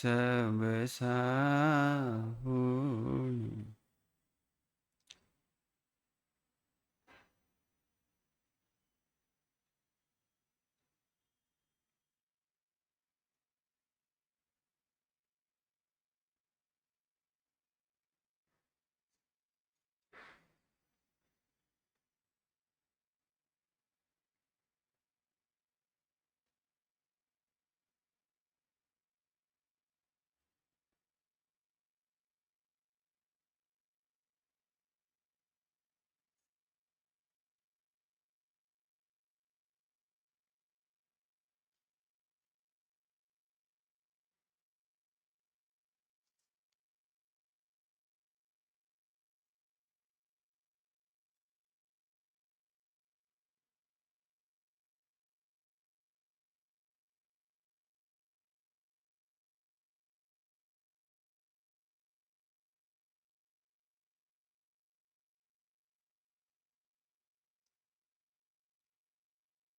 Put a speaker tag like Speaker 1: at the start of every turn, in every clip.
Speaker 1: सब साहुनी।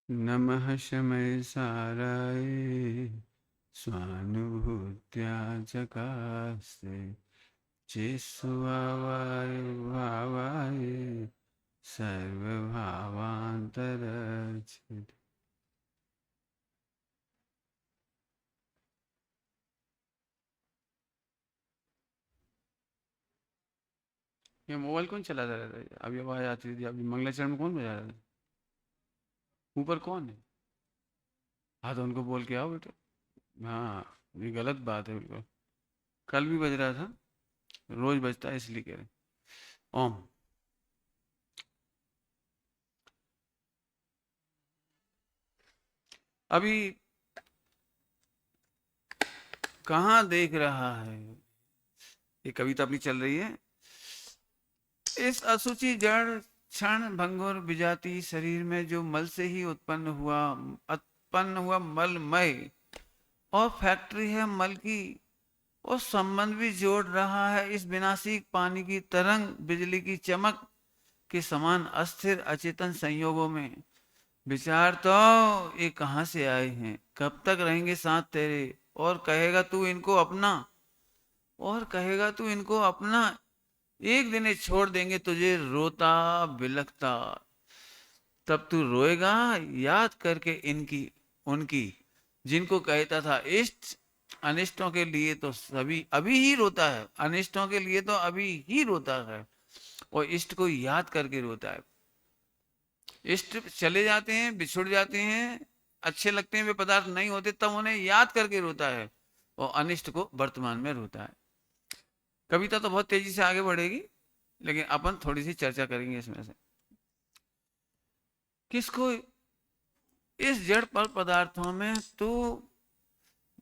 Speaker 1: नमः शमय साराय स्वानुभूत्या जगास्ते चिस्वावाय भावाय सर्वभावान्तरचित्। ये मोबाइल कौन चला रहा था? अभी आवाज आती थी, अभी मंगलाचरण में कौन बजा रहा था? ऊपर कौन है? हाँ तो उनको बोल के आओ बेटा। हाँ ये गलत बात है बिल्कुल। कल भी बज रहा था, रोज बजता है इसलिए कह रहे। ओम। अभी कहाँ देख रहा है? ये कविता अपनी चल रही है। इस असुचि जड़ क्षण भंगुर विजाति शरीर में जो मल से ही उत्पन्न हुआ मलमय और फैक्ट्री है मल की, और संबंध भी जोड़ रहा है इस विनाशी पानी की तरंग बिजली की चमक के समान अस्थिर अचेतन संयोगों में। विचार तो ये कहाँ से आए हैं, कब तक रहेंगे साथ तेरे, और कहेगा तू इनको अपना, और कहेगा तू इनको अपना। एक दिन ये छोड़ देंगे तुझे रोता बिलखता, तब तू रोएगा याद करके इनकी उनकी, जिनको कहता था इष्ट। अनिष्टों के लिए तो सभी अभी ही रोता है, अनिष्टों के लिए तो अभी ही रोता है, और इष्ट को याद करके रोता है। इष्ट चले जाते हैं, बिछुड़ जाते हैं, अच्छे लगते हैं वे पदार्थ नहीं होते, तब उन्हें याद करके रोता है, और अनिष्ट को वर्तमान में रोता है। कविता तो बहुत तेजी से आगे बढ़ेगी, लेकिन अपन थोड़ी सी चर्चा करेंगे इसमें से। किसको इस जड़ पर पदार्थों में तो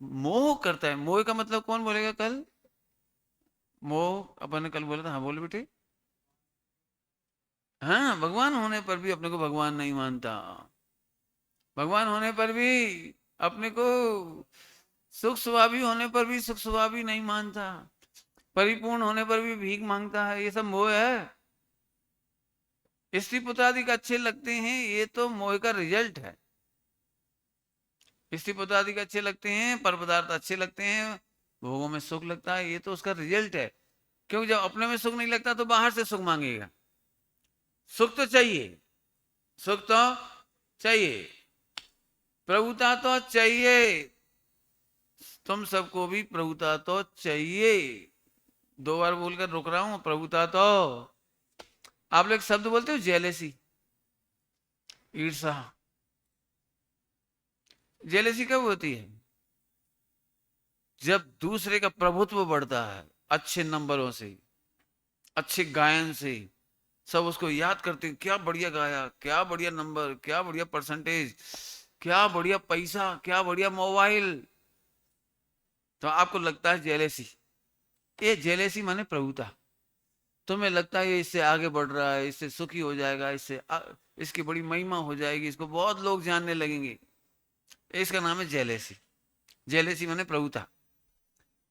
Speaker 1: मोह करता है? मोह का मतलब कौन बोलेगा कल? मोह अपन ने कल बोला था, हाँ बोले बेटे। हाँ, भगवान होने पर भी अपने को भगवान नहीं मानता, भगवान होने पर भी अपने को सुख स्वभावी होने पर भी सुख स्वभावी नहीं मानता, परिपूर्ण होने पर भी भीख मांगता है। ये सब मोह है। स्त्री पुत्र आदि अच्छे लगते हैं, ये तो मोह का रिजल्ट है। स्त्री पुत्र आदि अच्छे लगते हैं, पर पदार्थ अच्छे लगते हैं, भोगों में सुख लगता है, ये तो उसका रिजल्ट है। क्योंकि जब अपने में सुख नहीं लगता तो बाहर से सुख मांगेगा। सुख तो चाहिए, सुख तो चाहिए, प्रभुता तो चाहिए, तुम सबको भी प्रभुता तो चाहिए। दो बार बोलकर रुक रहा हूं, प्रभुता तो। आप लोग शब्द बोलते हो जेलेसी, ईर्षा। जेलेसी कब होती है? जब दूसरे का प्रभुत्व बढ़ता है, अच्छे नंबरों से, अच्छे गायन से, सब उसको याद करते हैं, क्या बढ़िया गाया, क्या बढ़िया नंबर, क्या बढ़िया परसेंटेज, क्या बढ़िया पैसा, क्या बढ़िया मोबाइल। तो आपको लगता है जेलेसी। ये जेलेसी माने प्रभुता। तुम्हें लगता है ये इससे आगे बढ़ रहा है, इससे सुखी हो जाएगा, इसकी बड़ी महिमा हो जाएगी, इसको बहुत लोग जानने लगेंगे। इसका नाम है जेलेसी। जेलेसी माने प्रभुता।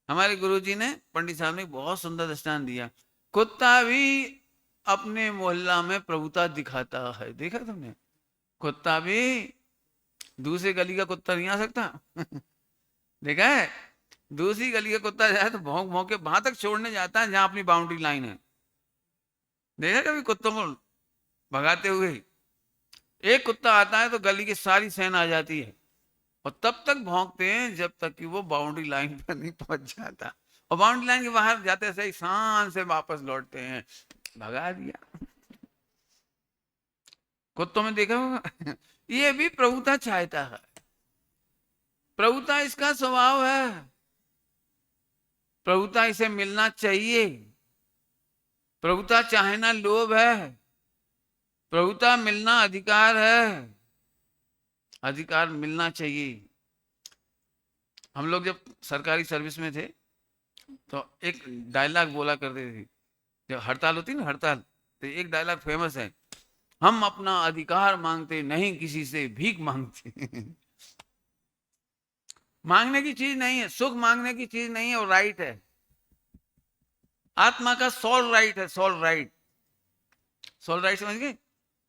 Speaker 1: हमारे गुरुजी ने, पंडित साहब ने बहुत सुंदर दृष्टांत दिया। कुत्ता भी अपने मोहल्ला में प्रभुता दिखाता है, देखा तुमने? कुत्ता भी दूसरे गली का कुत्ता नहीं आ सकता देखा है? दूसरी गली का कुत्ता जाए तो भौंक भौंक के वहां तक छोड़ने जाता है जहां अपनी बाउंड्री लाइन है। देखा कभी कुत्तों को भगाते हुए? एक कुत्ता आता है तो गली की सारी सेना आ जाती है, और तब तक भौंकते हैं जब तक कि वो बाउंड्री लाइन पर नहीं पहुंच जाता, और बाउंड्री लाइन के बाहर जाते सही शान से वापस लौटते हैं, भगा दिया। कुत्तों में देखा होगा। ये भी प्रभुता चाहता है, प्रभुता इसका स्वभाव है, प्रभुता इसे मिलना चाहिए, प्रभुता चाहना लोभ है, प्रभुता मिलना अधिकार है, अधिकार मिलना चाहिए। हम लोग जब सरकारी सर्विस में थे तो एक डायलॉग बोला करते थे, जब हड़ताल होती ना, हड़ताल, तो एक डायलॉग फेमस है, हम अपना अधिकार मांगते नहीं, किसी से भीख मांगते। मांगने की चीज नहीं है, सुख मांगने की चीज नहीं है, और राइट है, आत्मा का सोल राइट है, सोल राइट। सोल राइट समझ गए?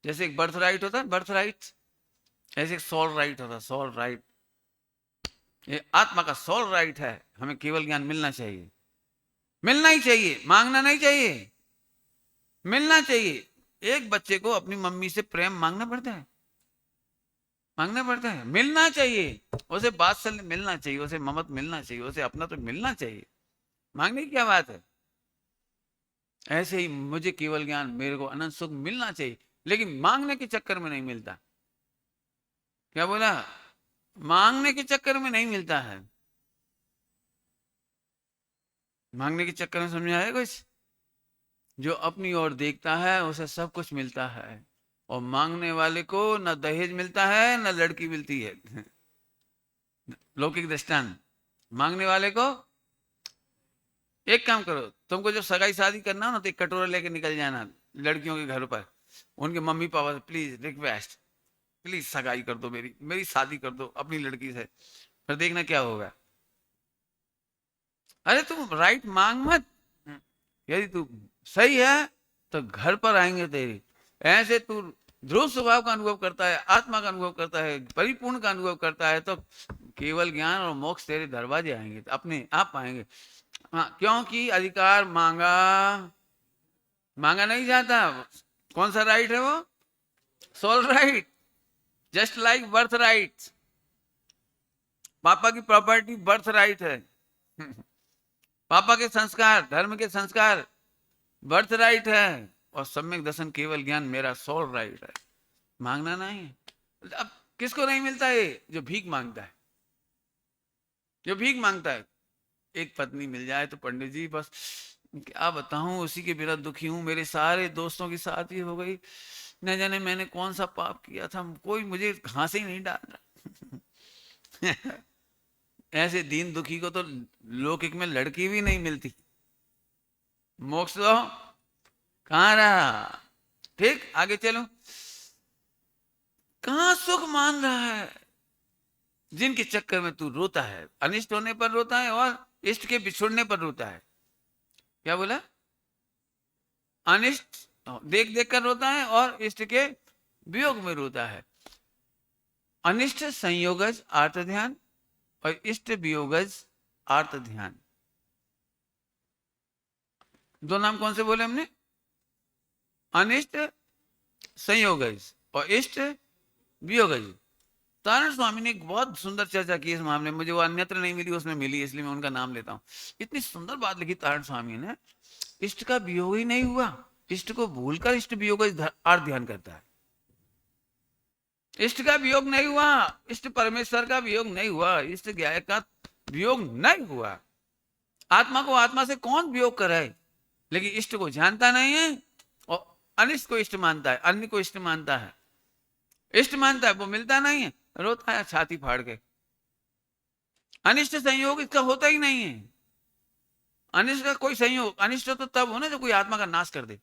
Speaker 1: जैसे एक बर्थ राइट होता है, बर्थ राइट, ऐसे एक सोल राइट होता है, सोल राइट। ये आत्मा का सोल राइट है, हमें केवल ज्ञान मिलना चाहिए, मिलना ही चाहिए, मांगना नहीं चाहिए, मिलना चाहिए। एक बच्चे को अपनी मम्मी से प्रेम मांगना पड़ता है, मांगना पड़ता है, मिलना चाहिए, उसे वात्सल्य मिलना चाहिए, उसे ममत्व मिलना चाहिए, उसे अपना तो मिलना चाहिए, मांगने की क्या बात है। ऐसे ही मुझे केवल ज्ञान, मेरे को अनंत सुख मिलना चाहिए, लेकिन मांगने के चक्कर में नहीं मिलता। क्या बोला? मांगने के चक्कर में नहीं मिलता है। मांगने के चक्कर में समझ आया कुछ? जो अपनी ओर देखता है उसे सब कुछ मिलता है, और मांगने वाले को न दहेज मिलता है न लड़की मिलती है। लौकिक दृष्टांत, मांगने वाले को, एक काम करो, तुमको जब सगाई शादी करना हो ना तो एक कटोरा लेके निकल जाना लड़कियों के घर पर, उनके मम्मी पापा से प्लीज रिक्वेस्ट, प्लीज सगाई कर दो, मेरी मेरी शादी कर दो अपनी लड़की से, फिर देखना क्या होगा। अरे तुम राइट मांग मत, यदि तू सही है तो घर पर आएंगे तेरी। ऐसे तू ध्रुव स्वभाव का अनुभव करता है, आत्मा का अनुभव करता है, परिपूर्ण का अनुभव करता है, तो केवल ज्ञान और मोक्ष तेरे दरवाजे आएंगे, अपने आप आएंगे। हाँ, क्योंकि अधिकार मांगा, मांगा नहीं जाता। कौन सा राइट है वो? Soul right, just like birth right. पापा की प्रॉपर्टी बर्थ राइट है। पापा के संस्कार, धर्म के संस्कार बर्थ राइट है, और सम्यक दर्शन केवल ज्ञान मेरा सोल राइट है, मांगना नहीं है। अब किसको नहीं मिलता है? जो भीख मांगता है, जो भीख मांगता है। एक पत्नी मिल जाए तो पंडित जी बस क्या बताऊं, उसी के बिना दुखी हूं, मेरे सारे दोस्तों की शादी हो गई, न जाने मैंने कौन सा पाप किया था, कोई मुझे घासे ही नहीं डाल रहा। ऐसे दीन दुखी को तो लौकिक में लड़की भी नहीं मिलती, मोक्ष तो कहां रहा। ठीक, आगे चलो। कहां सुख मान रहा है? जिनके चक्कर में तू रोता है, अनिष्ट होने पर रोता है और इष्ट के बिछुड़ने पर रोता है। क्या बोला? अनिष्ट देख देख कर रोता है और इष्ट के वियोग में रोता है। अनिष्ट संयोगज आर्त ध्यान और इष्ट वियोगज आर्त ध्यान, दो नाम कौन से बोले हमने? अनिष्ट संयोगज और इष्ट वियोगज। तारण स्वामी ने एक बहुत सुंदर चर्चा की इस मामले में, मुझे वो अन्यत्र नहीं मिली, उसमें मिली, इसलिए मैं उनका नाम लेता हूं। इतनी सुंदर बात लिखी तारण स्वामी ने, इष्ट का वियोग ही नहीं हुआ, इष्ट को भूलकर इष्ट वियोग आर्त ध्यान करता है। इष्ट का वियोग नहीं हुआ, इष्ट परमेश्वर का वियोग नहीं हुआ, इष्ट ज्ञाय का वियोग नहीं हुआ। आत्मा को आत्मा से कौन वियोग कराए? लेकिन इष्ट को जानता नहीं है और अनिष्ट को इष्ट मानता है, अन्य को इष्ट मानता है, इष्ट मानता है, वो मिलता नहीं है, रोता है छाती फाड़ के। अनिष्ट संयोग इसका होता ही नहीं है। अनिष्ट का कोई संयोग, अनिष्ट तो तब हो ना जब कोई आत्मा का नाश कर दे।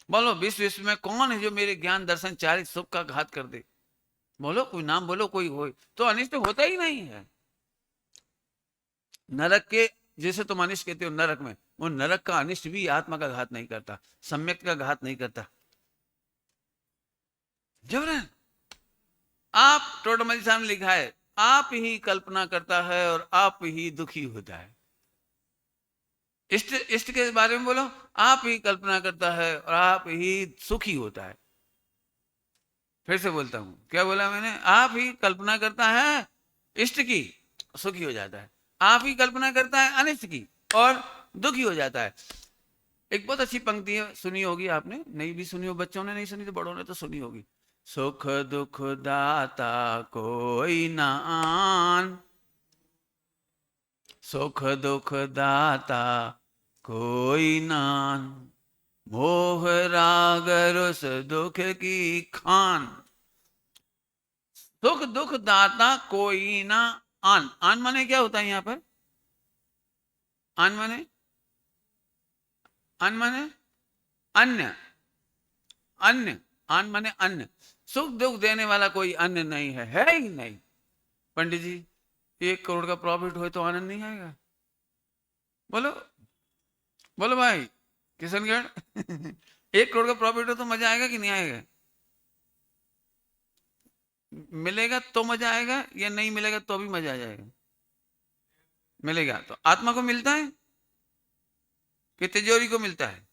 Speaker 1: बोलो विश्व में कौन है जो मेरे ज्ञान दर्शन चारित सुख का घात कर दे? बोलो, कोई नाम बोलो, कोई हो तो अनिष्ट होता ही नहीं है। नरक के, जैसे तुम अनिष्ट कहते हो नरक में, वो नरक का अनिष्ट भी आत्मा का घात नहीं करता, सम्यक का घात नहीं करता। जबरन आप टोटमल साहब ने लिखा है, आप ही कल्पना करता है और आप ही दुखी होता है। इष्ट इष्ट के बारे में बोलो, आप ही कल्पना करता है और आप ही सुखी होता है। फिर से बोलता हूं, क्या बोला मैंने? आप ही कल्पना करता है इष्ट की, सुखी हो जाता है। आप ही कल्पना करता है अनिष्ट की और दुखी हो जाता है। एक बहुत अच्छी पंक्ति है, सुनी होगी आपने, नहीं भी सुनी हो, बच्चों ने नहीं सुनी तो बड़ों ने तो सुनी होगी। सुख दुख दाता कोई ना आन, सुख दुख दाता कोई नान, मोह राग रस दुख की खान। सुख दुख दाता कोई ना आन। आन माने क्या होता है यहाँ पर? आन माने, आन माने अन्य, अन्य, आन माने अन्य। सुख दुख देने वाला कोई अन्य नहीं है ही नहीं। पंडित जी, 1 करोड़ का प्रॉफिट हो तो आनंद नहीं आएगा? बोलो बोलो भाई किशनगढ़। 1 करोड़ का प्रॉफिट हो तो मजा आएगा कि नहीं आएगा? मिलेगा तो मजा आएगा या नहीं मिलेगा तो भी मजा आ जाएगा? मिलेगा तो आत्मा को मिलता है कि तिजोरी को मिलता है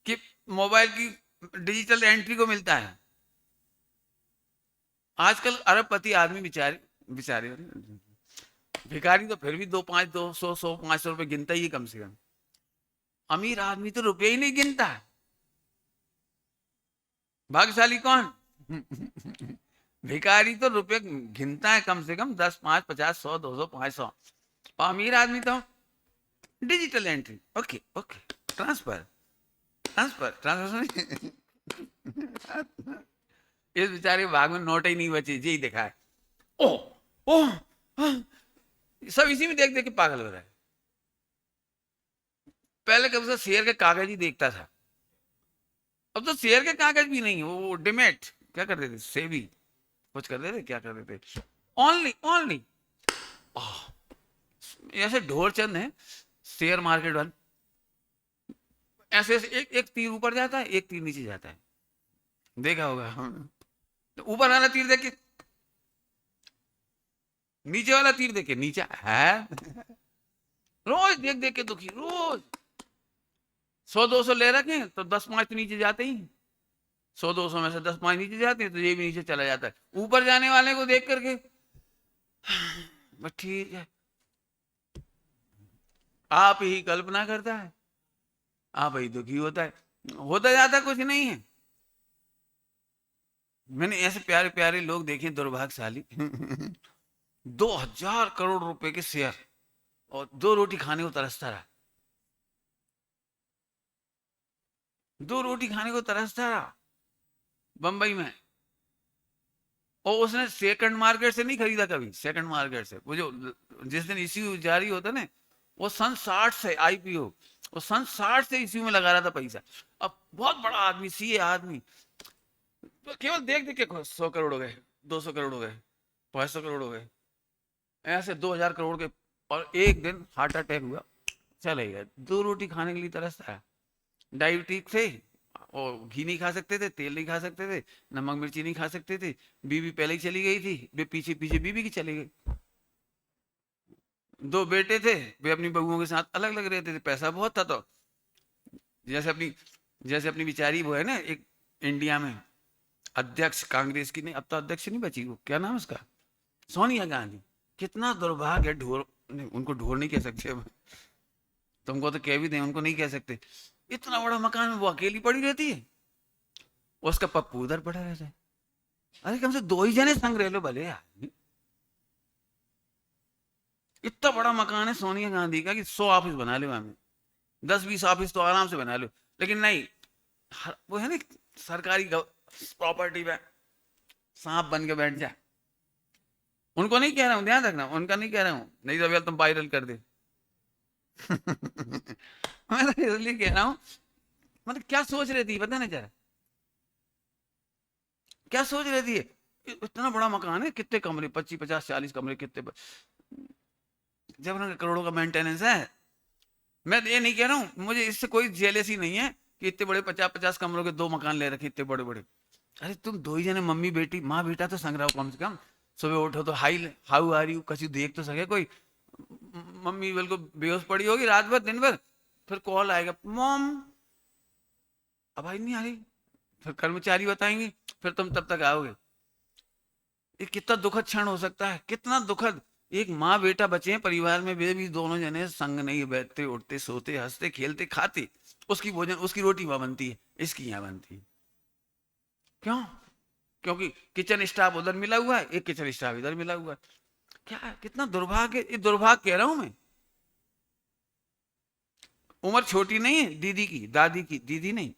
Speaker 1: कि मोबाइल की डिजिटल एंट्री को मिलता है? आजकल अरबपति आदमी बेचारे, बेचारे भिखारी तो फिर भी 2 5 200 100 500 रुपए गिनता ही कम से कम। अमीर आदमी तो रुपये ही नहीं गिनता है। भाग्यशाली कौन? भिखारी तो रुपये गिनता है कम से कम 10 5 50 100 200 500। अमीर आदमी तो digital entry, okay okay, transfer transfer transfer. इस बेचारे भाग में नोट ही नहीं बचे, जी दिखा है। ओह ओह, सब इसी में देख देख के पागल हो रहा है। पहले कब से शेयर के कागज ही देखता था, अब तो शेयर के कागज भी नहीं, वो डिमेट क्या करते थे, सेबी कुछ करते थे, क्या करते थे, ओनली ओनली ऐसे ढोरचंद है शेयर मार्केट वाले। ऐसे ऐसे एक एक तीर ऊपर जाता है, एक तीर नीचे जाता है, देखा होगा। तो ऊपर वाला तीर देख के, नीचे वाला तीर देख के नीचा है। रोज देख देख के दुखी, रोज 100 200 ले रखे तो 10 5 तो नीचे जाते ही, 100 200 में से 10 5 नीचे जाते हैं तो ये भी नीचे चला जाता है। ऊपर जाने वाले को देख करके बस ठीक है, आप ही कल्पना करता है, आप ही दुखी होता है, होता जाता कुछ नहीं है। मैंने ऐसे प्यारे प्यारे लोग देखे दुर्भाग्यशाली। 2000 करोड़ रुपए के शेयर और 2 रोटी खाने को तरसता रहा, 2 रोटी खाने को तरसता रहा बंबई में। और उसने सेकंड मार्केट से नहीं खरीदा कभी, सेकंड मार्केट से, वो जो जिस दिन इश्यू जारी होता ना, वो सन 60 से आईपीओ, वो सन 60 से इश्यू में लगा रहा था पैसा। अब बहुत बड़ा आदमी, सीए आदमी, तो केवल देख देख के 100 करोड़ हो गए, 200 करोड़ हो गए, 500 करोड़ हो गए, ऐसे 2000 करोड़ के। और एक दिन हार्ट अटैक हुआ, चले गए। 2 रोटी खाने के लिए तरसता है। डायबिटिक थे और घी नहीं खा सकते थे, तेल नहीं खा सकते थे, नमक मिर्ची नहीं खा सकते थे। बीवी पहले ही चली गई थी, वे पीछे पीछे बीवी की चली गई। 2 बेटे थे, वे अपनी बहुओं के साथ अलग अलग रहते थे, पैसा बहुत था। तो जैसे अपनी बेचारी वो है ना, एक इंडिया में अध्यक्ष कांग्रेस की, नहीं अब तो अध्यक्ष नहीं बची, वो क्या नाम है उसका, सोनिया गांधी। कितना दुर्भाग्य है, ढोर नहीं, उनको ढोर नहीं कह सकते, तुमको तो कह भी दें, उनको नहीं कह सकते। इतना बड़ा मकान में वो अकेली पड़ी रहती है, उसका पप्पू उधर पड़ा रहता है। अरे कम से 2 ही जने संग रह लो भले यार। इतना बड़ा मकान है सोनिया गांधी का कि 100 ऑफिस बना लो, हमें 10 20 ऑफिस तो आराम से बना लो। लेकिन नहीं, वो है ना सरकारी प्रॉपर्टी पे सांप बन के बैठ जाए। उनको नहीं कह रहा हूं, ध्यान रखना, उनका नहीं कह रहा हूं, नहीं तो तुम वायरल कर दे। मैं तो इसलिए कह रहा हूं, मतलब क्या सोच रही थी पता नहीं जरा, क्या सोच रही थी। इतना बड़ा मकान है, कितने कमरे, 25 50 40 कमरे, कितने जब उनके करोड़ों का मेंटेनेंस है। मैं ये नहीं कह रहा हूं, मुझे इससे कोई जेलसी नहीं है कि इतने बड़े 50 50 कमरों के 2 मकान ले रखे, इतने बड़े बड़े। अरे तुम 2 ही जने, मम्मी बेटी, माँ बेटा तो संग रहो कम से कम। सुबह उठो तो हाउ आर यू कछु देख तो सके कोई। मम्मी बिल्कुल बेहोश पड़ी होगी रात भर दिन भर, फिर कॉल आएगा मॉम, आवाज नहीं आ रही, फिर कर्मचारी बताएंगे, फिर तुम तब तक आओगे। ये कितना दुखद क्षण हो सकता है, कितना दुखद। एक माँ बेटा बचे हैं परिवार में, वे भी दोनों जने संग नहीं, बैठते उठते सोते हंसते खेलते खाते, उसकी भोजन उसकी रोटी वहां बनती है, इसकी यहाँ बनती है। क्यों? क्योंकि किचन स्टाफ उधर मिला हुआ है, एक किचन स्टाफ इधर मिला हुआ है। क्या है? कितना दुर्भाग्य, ये दुर्भाग्य कह रहा हूं मैं। उम्र छोटी नहीं है दीदी की, दादी की, दीदी नहीं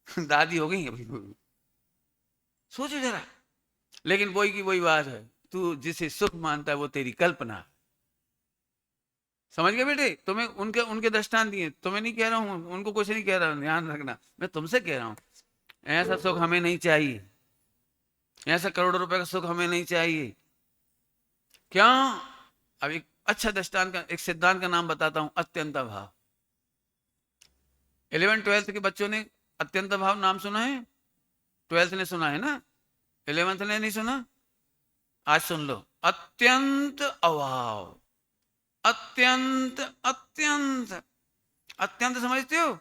Speaker 1: दादी हो गई अभी, सोचो जरा। लेकिन वही की वही बात है, तू जिसे सुख मानता है वो तेरी कल्पना। समझ गए बेटे? तुम्हें उनके उनके दृष्टांत दिए, तुम्हें नहीं कह रहा हूं, उनको कुछ नहीं कह रहा हूं, ध्यान रखना, मैं तुमसे कह रहा हूं। ऐसा सुख हमें नहीं चाहिए, ऐसा करोड़ों रुपए का सुख हमें नहीं चाहिए। क्या? अब एक अच्छा दृष्टांत का, एक सिद्धांत का नाम बताता हूं, अत्यंत भाव। 11th-12th के बच्चों ने अत्यंत भाव नाम सुना है? 12th ने सुना है ना? 11th ने नहीं सुना? आज सुन लो, अत्यंत अभाव, अत्यंत अत्यंत अत्यंत समझते हो?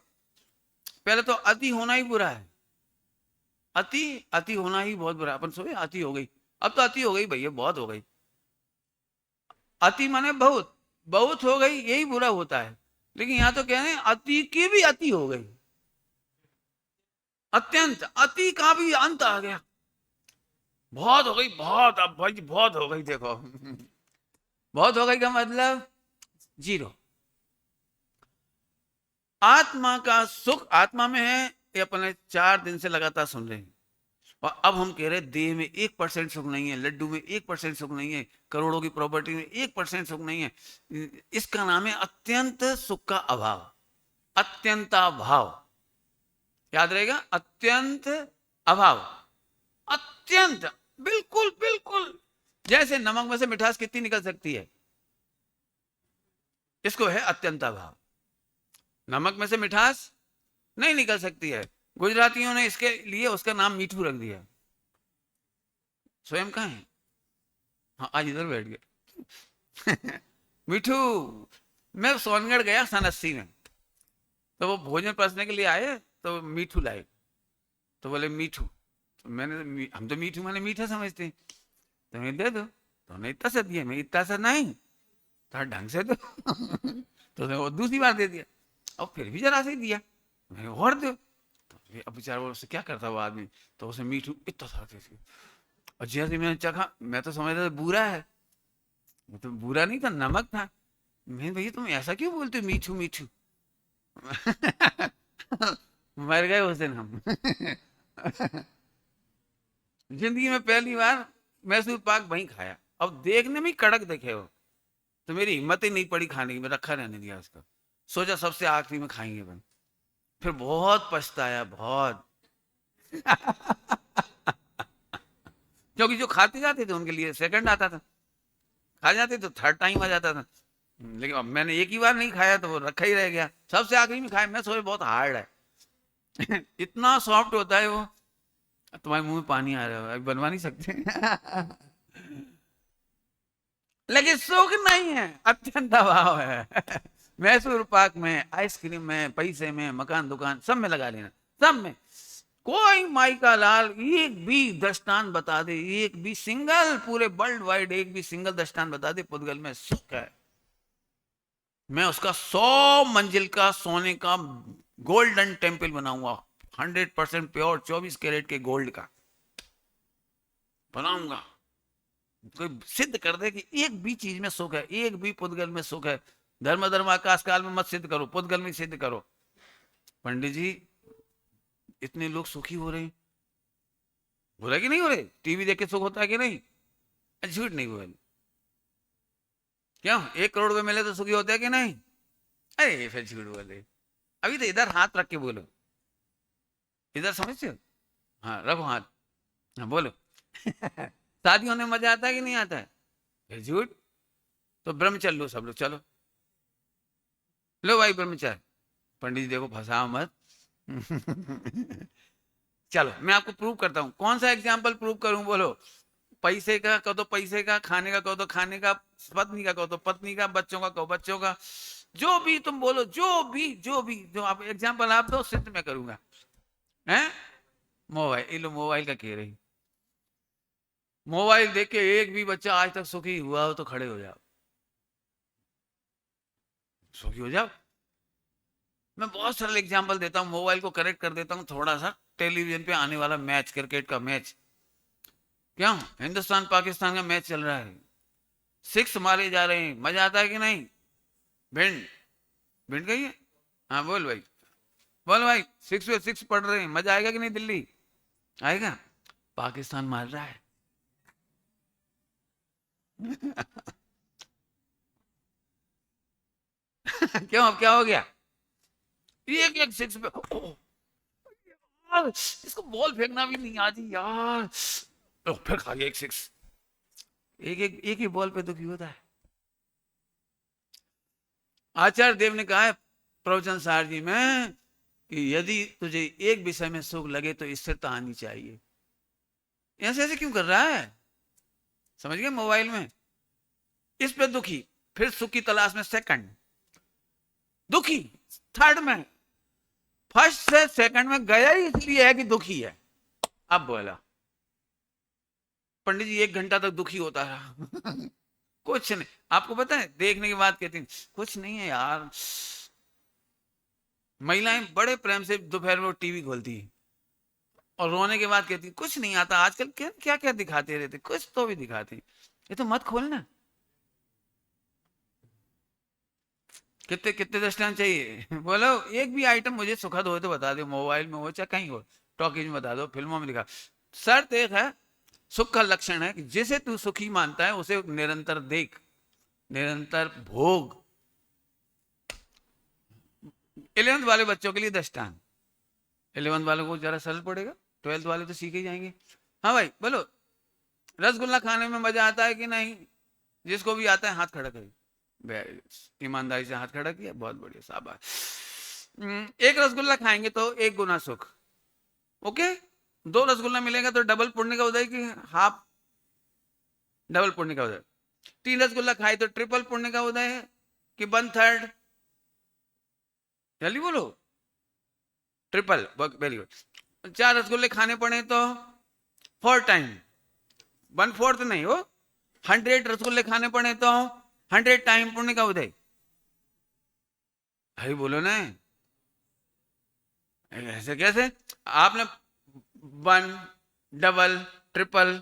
Speaker 1: पहले तो अति होना ही बुरा है, अति अति होना ही बहुत बुरा। अपन सोचे अति हो गई, अब तो अति हो गई भैया, बहुत हो गई। अति माने बहुत, बहुत हो गई यही बुरा होता है। लेकिन यहां तो कह रहे हैं अति की भी अति हो गई, अत्यंत, अति का भी अंत आ गया। बहुत हो गई, बहुत, अब भाई बहुत हो गई, देखो बहुत हो गई का मतलब जीरो। आत्मा का सुख आत्मा में है, ये अपने 4 दिन से लगातार सुन रहे हैं। और अब हम कह रहे हैं देह में 1% सुख नहीं है, लड्डू में 1% सुख नहीं है, करोड़ों की प्रॉपर्टी में 1% सुख नहीं है। इसका नाम है अत्यंत सुख का अभाव, अत्यंताभाव। याद रहेगा, अत्यंत अभाव, अत्यंत, बिल्कुल बिल्कुल। जैसे नमक में से मिठास कितनी निकल सकती है, इसको है अत्यंताभाव। नमक में से मिठास नहीं निकल सकती है, गुजरातियों ने इसके लिए उसका नाम मीठू रख दिया। स्वयं कहाँ है? हाँ, आज इधर बैठ गया मीठू। मैं सोनगढ़ गया सन 80 में, तो वो भोजन परसने के लिए आए, तो मीठू लाए, तो बोले मीठू, तो मैंने, हम तो मीठू माने मीठा समझते हैं, तो मैं दे दो, तो उन्हें इतना सा दिया, मैं इतना सा नहीं, थोड़ा ढंग से दो तो वो दूसरी बार दे दिया, और फिर भी जरा से दिया, मैं और दो, तो अब बेचारा वो उससे क्या करता वो आदमी, तो उसे मीठू इतना सा दे दिया। और जैसे मैंने चखा, मैं तो समझ रहा था बुरा है, वो तो बुरा नहीं था, नमक था। मैं, भैया तुम ऐसा क्यों बोलते हो मीठू मीठू मर गए उस दिन हम जिंदगी में पहली बार मैसूर पाक वहीं खाया, अब देखने में कड़क देखे हो, तो मेरी हिम्मत ही नहीं पड़ी खाने की, मैं रखा रहने दिया उसको, सोचा सबसे आखिरी में खाएंगे बन। फिर बहुत पछताया, बहुत क्योंकि जो खाते जाते थे उनके लिए सेकंड आता था, खा जाते तो थर्ड टाइम आ जाता था। लेकिन अब मैंने एक ही बार नहीं खाया, तो वो रखा ही रह गया, सबसे आखिरी में खाया। मैं सोचा बहुत हार्ड है इतना सॉफ्ट होता है वो। तुम्हारे मुंह में पानी आ रहा है, अभी बनवा नहीं सकते लेकिन सुख नहीं है, अत्यंत अभाव है मैसूर पाक में, आइसक्रीम में, पैसे में, मकान दुकान सब में लगा लेना, सब में। कोई माई का लाल एक भी दृष्टांत बता दे, एक भी सिंगल, पूरे वर्ल्ड वाइड एक भी सिंगल दृष्टांत बता दे पुद्गल में सुख है, मैं उसका 100 मंजिल का सोने का गोल्डन टेम्पल बनाऊंगा, 100% प्योर 24 कैरेट के गोल्ड का बनाऊंगा। कोई सिद्ध कर दे कि एक भी चीज में सुख है, एक भी पुद्गल में सुख है। धर्म धर्म आकाश काल में मत सिद्ध करो, पुद्गल में सिद्ध करो। पंडित जी इतने लोग सुखी हो रहे हैं, हो रहा कि नहीं हो रहे? टीवी देख के सुख होता है कि नहीं? झूठ नहीं बोल, क्यों? 1 करोड़ रुपए मिले तो सुखी होते हैं कि नहीं? अरे फिर झूठ बोले। अभी तो इधर हाथ रख के बोलो, इधर समझते हो? हाँ रखो हाथ, हाँ बोलो शादी होने में मजा आता है कि नहीं आता है? फिर झूठ। तो ब्रह्मचर्य लो सब लोग, चलो लो भाई ब्रह्मचारी। पंडित जी देखो फंसाओ मत चलो मैं आपको प्रूव करता हूं। कौन सा एग्जाम्पल प्रूव करूं बोलो? पैसे का कहो तो पैसे का, खाने का कहो तो खाने का, पत्नी का कहो तो पत्नी का, बच्चों का कहो बच्चों का, जो भी तुम बोलो, जो आप एग्जाम्पल आप दो, सिद्ध मैं करूंगा। हैं? मोबाइल, ये लो मोबाइल का कह रही, मोबाइल देख के एक भी बच्चा आज तक सुखी हुआ हो तो खड़े हो जाओ, सुखी हो जाओ। मैं बहुत सरल एग्जांपल देता हूं, मोबाइल को करेक्ट कर देता हूं थोड़ा सा। टेलीविजन पे आने वाला मैच, क्रिकेट का मैच, क्या हिंदुस्तान पाकिस्तान का मैच चल रहा है, सिक्स मारे जा रहे हैं, मजा आता है कि नहीं? भिंड, भिंड गई है? हाँ बोल भाई, बोल भाई, सिक्स पे सिक्स पड़ रहे हैं, मजा आएगा कि नहीं? दिल्ली आएगा? पाकिस्तान मार रहा है। क्यों, अब क्या हो गया? एक एक सिक्स पे, यार इसको बॉल फेंकना भी नहीं आती यार, फिर खा गया एक सिक्स। एक ही बॉल पे दुखी होता है। आचार्य देव ने कहा है प्रवचन सार जी में कि यदि तुझे एक विषय में सुख लगे तो स्थिरता आनी चाहिए। ऐसे ऐसे क्यों कर रहा है? समझ गए? मोबाइल में इस पे दुखी, फिर सुख की तलाश में सेकंड दुखी, थर्ड में, फर्स्ट से सेकंड में गया ही इसलिए है कि दुखी है। अब बोला पंडित जी 1 घंटा तक दुखी होता रहा। कुछ नहीं, आपको पता है देखने के बाद कहती हैं कुछ नहीं है यार। महिलाएं बड़े प्रेम से दोपहर में टीवी खोलती है और रोने के बाद कहती कुछ नहीं आता आजकल, क्या क्या क्या दिखाते रहते, कुछ तो भी दिखाते, ये तो मत खोलना। कितने कितने दृष्टांत चाहिए? बोलो एक भी आइटम मुझे सुखद हो तो बता दो, मोबाइल में हो चाहे कहीं हो, टॉकीज में बता दो, फिल्मों में दिखा। शर्त एक है, सुख का लक्षण है कि जिसे तू सुखी मानता है उसे निरंतर देख, निरंतर भोग। 11th वाले बच्चों के लिए दृष्टांत, 11th वालों को जरा सरल पड़ेगा, 12th वाले तो सीख ही जाएंगे। हाँ भाई बोलो, रसगुल्ला खाने में मजा आता है कि नहीं? जिसको भी आता है हाथ खड़ा करिए, ईमानदारी से हाथ खड़ा किया, बहुत बढ़िया, शाबाश। एक रसगुल्ला खाएंगे तो 1 गुना सुख, ओके। 2 रसगुल्ला मिलेगा तो डबल पुण्य का उदय कि हाफ डबल पुण्य का उदय? 3 रसगुल्ला खाए तो ट्रिपल पुण्य का उदय है कि 1/3? जल्दी बोलो, ट्रिपल, वेरी गुड। 4 रसगुल्ले खाने पड़े तो 4 टाइम, 1/4 नहीं हो, 100 रसगुल्ले खाने पड़े तो 100 टाइम पुण्य का उदय। भाई बोलो ना, ऐसे कैसे? आपने 1, डबल, ट्रिपल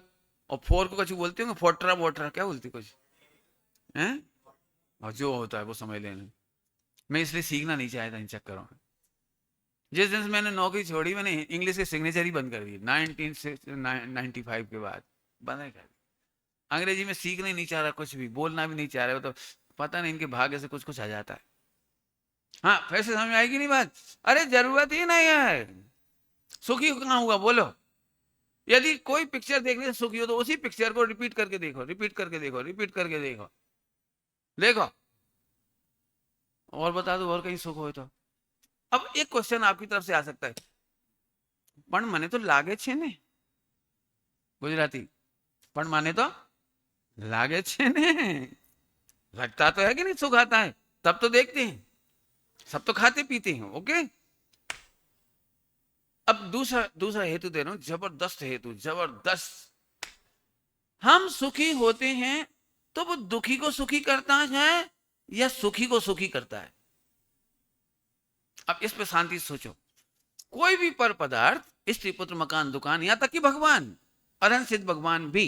Speaker 1: और 4 को कुछ बोलते होंगे, फोर्ट्रा वोट्रा क्या बोलती कुछ है? और जो होता है वो समझ लेना। मैं इसलिए सीखना नहीं चाहता इन चक्करों में। जिस दिन से मैंने नौकरी छोड़ी, मैंने इंग्लिश के सिग्नेचर ही बंद कर दी 1995 के बाद, बंद कर दी। अंग्रेजी में सीखना नहीं चाह रहा, कुछ भी बोलना भी नहीं चाह रहा, तो पता नहीं इनके भाग्य से कुछ कुछ आ जाता है। हाँ फिर से समझ आएगी नहीं बात? अरे जरूरत ही नहीं है, सुखी कहाँ हुआ बोलो? यदि कोई पिक्चर देखने से सुखी हो तो उसी पिक्चर को रिपीट करके देखो, रिपीट करके देखो, रिपीट करके देखो, देखो, और बता दो और कहीं सुख हो तो। अब एक क्वेश्चन आपकी तरफ से आ सकता है, पण मने तो लागे छे ने, गुजराती, पण माने तो लागे छे ने, लगता तो है कि नहीं सुख आता है, तब तो देखते हैं, सब तो खाते पीते हैं, ओके। अब दूसरा दूसरा हेतु दे रहा हूं, जबरदस्त हेतु, जबरदस्त। हम सुखी होते हैं तो वो दुखी को सुखी करता है या सुखी को सुखी करता है? अब इस पे शांति से सोचो। कोई भी पर पदार्थ, स्त्री पुत्र मकान दुकान, यहां तक कि भगवान, अरहंत सिद्ध भगवान भी,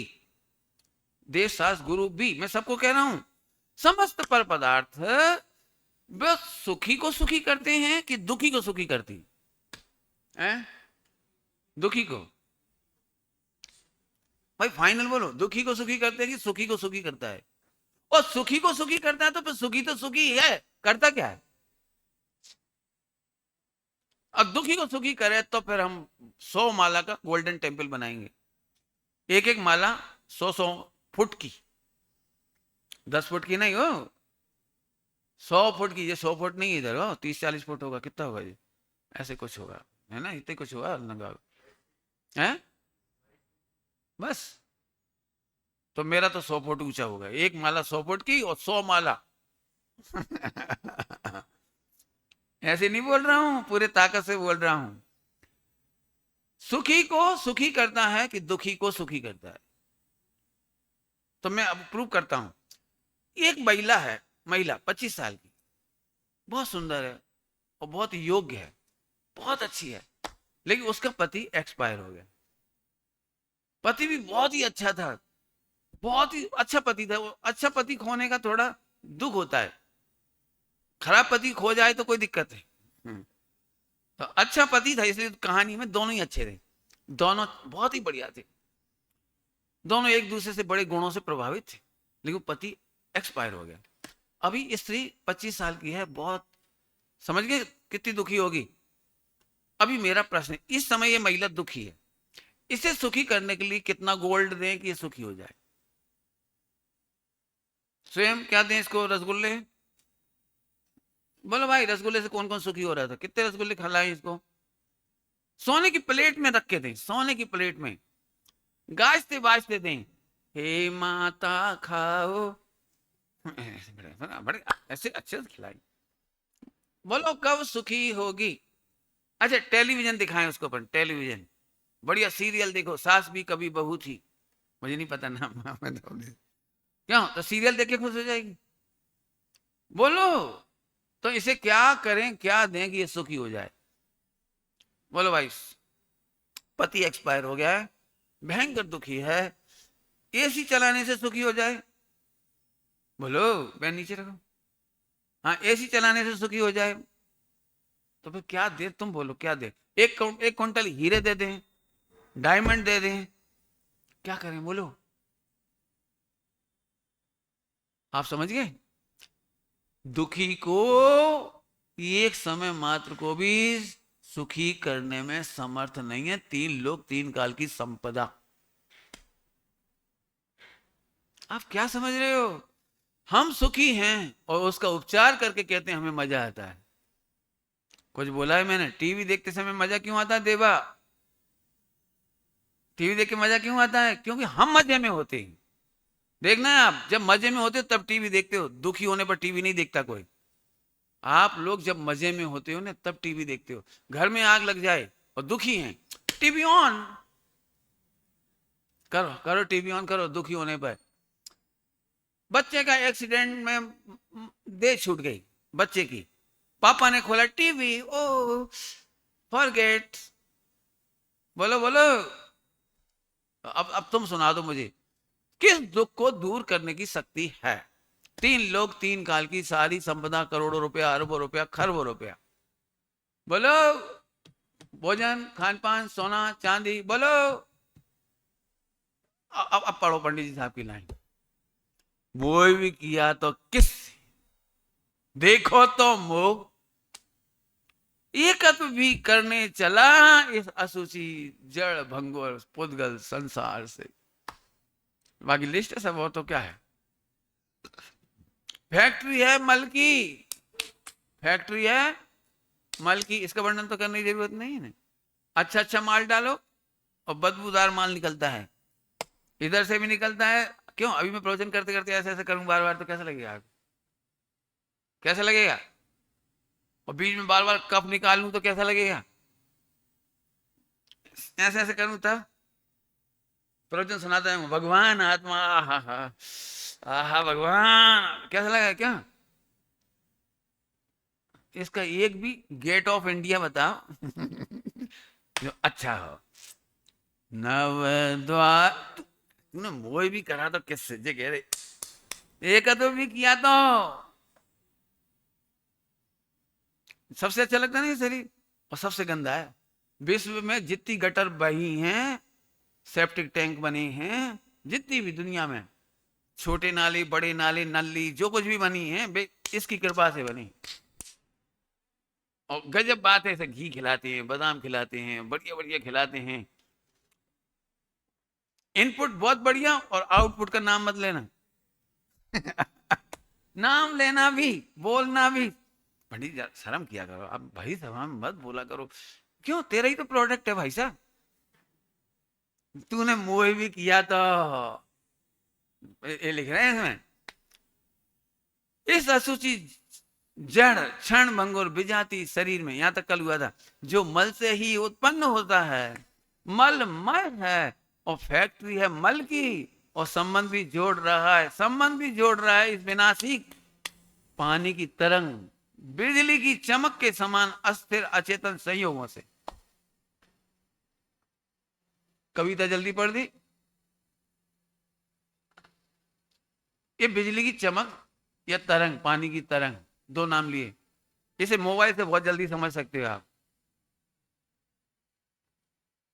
Speaker 1: देश शास्त्र गुरु भी, मैं सबको कह रहा हूं, समस्त पर पदार्थ बस सुखी को सुखी करते हैं कि दुखी को सुखी करती है? दुखी को। भाई फाइनल बोलो, दुखी को सुखी करते हैं कि सुखी को सुखी करता है? और सुखी को सुखी करता है तो फिर सुखी तो सुखी है, करता क्या है? अब दुखी को सुखी करे तो फिर हम 100 माला का गोल्डन टेम्पल बनाएंगे, एक एक माला 100 फुट की, 10 फुट की नहीं हो, 100 फुट की। ये 100 फुट नहीं इधर हो, 30-40 फुट होगा, कितना होगा ये, ऐसे कुछ होगा, है ना, इतने कुछ होगा लंगा है बस। तो मेरा तो 100 फुट ऊंचा होगा, एक माला 100 फुट की और 100 माला। ऐसे नहीं बोल रहा हूं, पूरे ताकत से बोल रहा हूं। सुखी को सुखी करता है कि दुखी को सुखी करता है? तो मैं अब प्रूव करता हूं। एक महिला है, महिला 25 साल की, बहुत सुंदर है और बहुत योग्य है, बहुत अच्छी है, लेकिन उसका पति एक्सपायर हो गया। पति भी बहुत ही अच्छा था, बहुत ही अच्छा पति था। वो अच्छा पति खोने का थोड़ा दुख होता है, खराब पति खो जाए तो कोई दिक्कत है। तो अच्छा पति था, इसलिए कहानी में दोनों ही अच्छे थे, दोनों बहुत ही बढ़िया थे, दोनों एक दूसरे से बड़े गुणों से प्रभावित थे, लेकिन पति एक्सपायर हो गया। अभी स्त्री 25 साल की है, बहुत, समझ गए कितनी दुखी होगी। अभी मेरा प्रश्न है, इस समय ये महिला दुखी है, इसे सुखी करने के लिए कितना गोल्ड दें कि ये सुखी हो जाए? स्वयं क्या दें इसको? रसगुल्ले? बोलो भाई, रसगुल्ले से कौन कौन सुखी हो रहा था? कितने रसगुल्ले खिलाएं इसको? सोने की प्लेट में रख के दें, सोने की प्लेट में गाजते बाजते दें, हे माता खाओ। बड़े ऐसे अच्छे से खिलाई। बोलो कब सुखी होगी? अच्छा टेलीविजन दिखाएं उसको, अपन टेलीविजन बढ़िया सीरियल देखो, सास भी कभी बहू थी, मुझे नहीं पता नाम। क्यों? तो सीरियल देख के खुश हो जाएगी। बोलो, तो इसे क्या करें, क्या दें कि ये सुखी हो जाए? बोलो भाई, पति एक्सपायर हो गया है, भयंकर दुखी है, एसी चलाने से सुखी हो जाए? बोलो, मैं नीचे रखो। हाँ, एसी चलाने से सुखी हो जाए, तो फिर क्या दे? तुम बोलो क्या दे? एक क्विंटल हीरे दे दें, डायमंड दे दें, क्या करें बोलो? आप समझ गए? दुखी को एक समय मात्र को भी सुखी करने में समर्थ नहीं है 3 लोक 3 काल की संपदा। आप क्या समझ रहे हो? हम सुखी हैं और उसका उपचार करके कहते हैं हमें मजा आता है। कुछ बोला है मैंने? टीवी देखते समय मजा क्यों आता है देवा? टीवी देख के मजा क्यों आता है? क्योंकि हम मजे में होते हैं। देखना है आप, जब मजे में होते हो तब टीवी देखते हो, दुखी होने पर टीवी नहीं देखता कोई। आप लोग जब मजे में होते हो ना तब टीवी देखते हो। घर में आग लग जाए और दुखी हैं, टीवी ऑन करो, करो टीवी ऑन करो दुखी होने पर। बच्चे का एक्सीडेंट में देह छूट गई बच्चे की, पापा ने खोला टीवी, ओ फॉरगेट। बोलो बोलो, अब तुम सुना दो मुझे, किस दुख को दूर करने की शक्ति है? 3 लोक 3 काल की सारी संपदा, करोड़ों रुपया, अरबों रुपया, खरबों रुपया, बोलो। भोजन, खान पान, सोना चांदी, बोलो। अब पढ़ो पंडित जी साहब की लाइन। वो भी किया तो किस, देखो तो मोह, एकत्व भी करने चला इस असुचि जड़ भंगुर पुद्गल संसार से। बाकी लिस्ट है सब, वो तो क्या है? फैक्ट्री है मल की, फैक्ट्री है मल की, इसका वर्णन तो करने की जरूरत नहीं है ना। अच्छा अच्छा माल डालो और बदबूदार माल निकलता है, इधर से भी निकलता है। क्यों? अभी मैं प्रवचन करते करते ऐसे ऐसे करूं बार बार तो कैसा लगेगा आपको? कैसा लगेगा? और बीच में बार बार कप निकाल लूं तो कैसा लगेगा? ऐसे ऐसे करूं तब प्रवचन सुनाता है भगवान आत्मा, आहा हा, आहा भगवान, कैसा लगेगा? क्या इसका एक भी गेट ऑफ इंडिया बताओ जो अच्छा हो। नव द्वार, तूने मोह भी करा तो किससे जे कह रहे, एक तो भी किया तो सबसे अच्छा लगता नहीं शरीर, और सबसे गंदा है। विश्व में जितनी गटर बही हैं, सेप्टिक टैंक बने हैं, जितनी भी दुनिया में छोटे नाले बड़े नाले नली जो कुछ भी बनी है इसकी कृपा से बनी। और गजब बात है, ऐसे घी खिलाते हैं, बादाम खिलाते हैं, बढ़िया बढ़िया खिलाते हैं। इनपुट बहुत बढ़िया और आउटपुट का नाम मत लेना। नाम लेना भी, बोलना भी, पंडित शर्म किया करो अब भाई, सभा में मत बोला करो। क्यों? तेरा ही तो प्रोडक्ट है भाई साहब, तूने मोह भी किया तो ये लिख रहे हैं इसमें, इस अशुचि जड़ क्षण भंगुर विजाति शरीर में, यहां तक कल हुआ था, जो मल से ही उत्पन्न होता है, मलमय है और फैक्ट्री है मल की, और संबंध भी जोड़ रहा है, संबंध भी जोड़ रहा है इस विनाशी पानी की तरंग बिजली की चमक के समान अस्थिर अचेतन संयोगों से। कविता जल्दी पढ़ दी। ये बिजली की चमक या तरंग, पानी की तरंग, दो नाम लिए, इसे मोबाइल से बहुत जल्दी समझ सकते हो आप।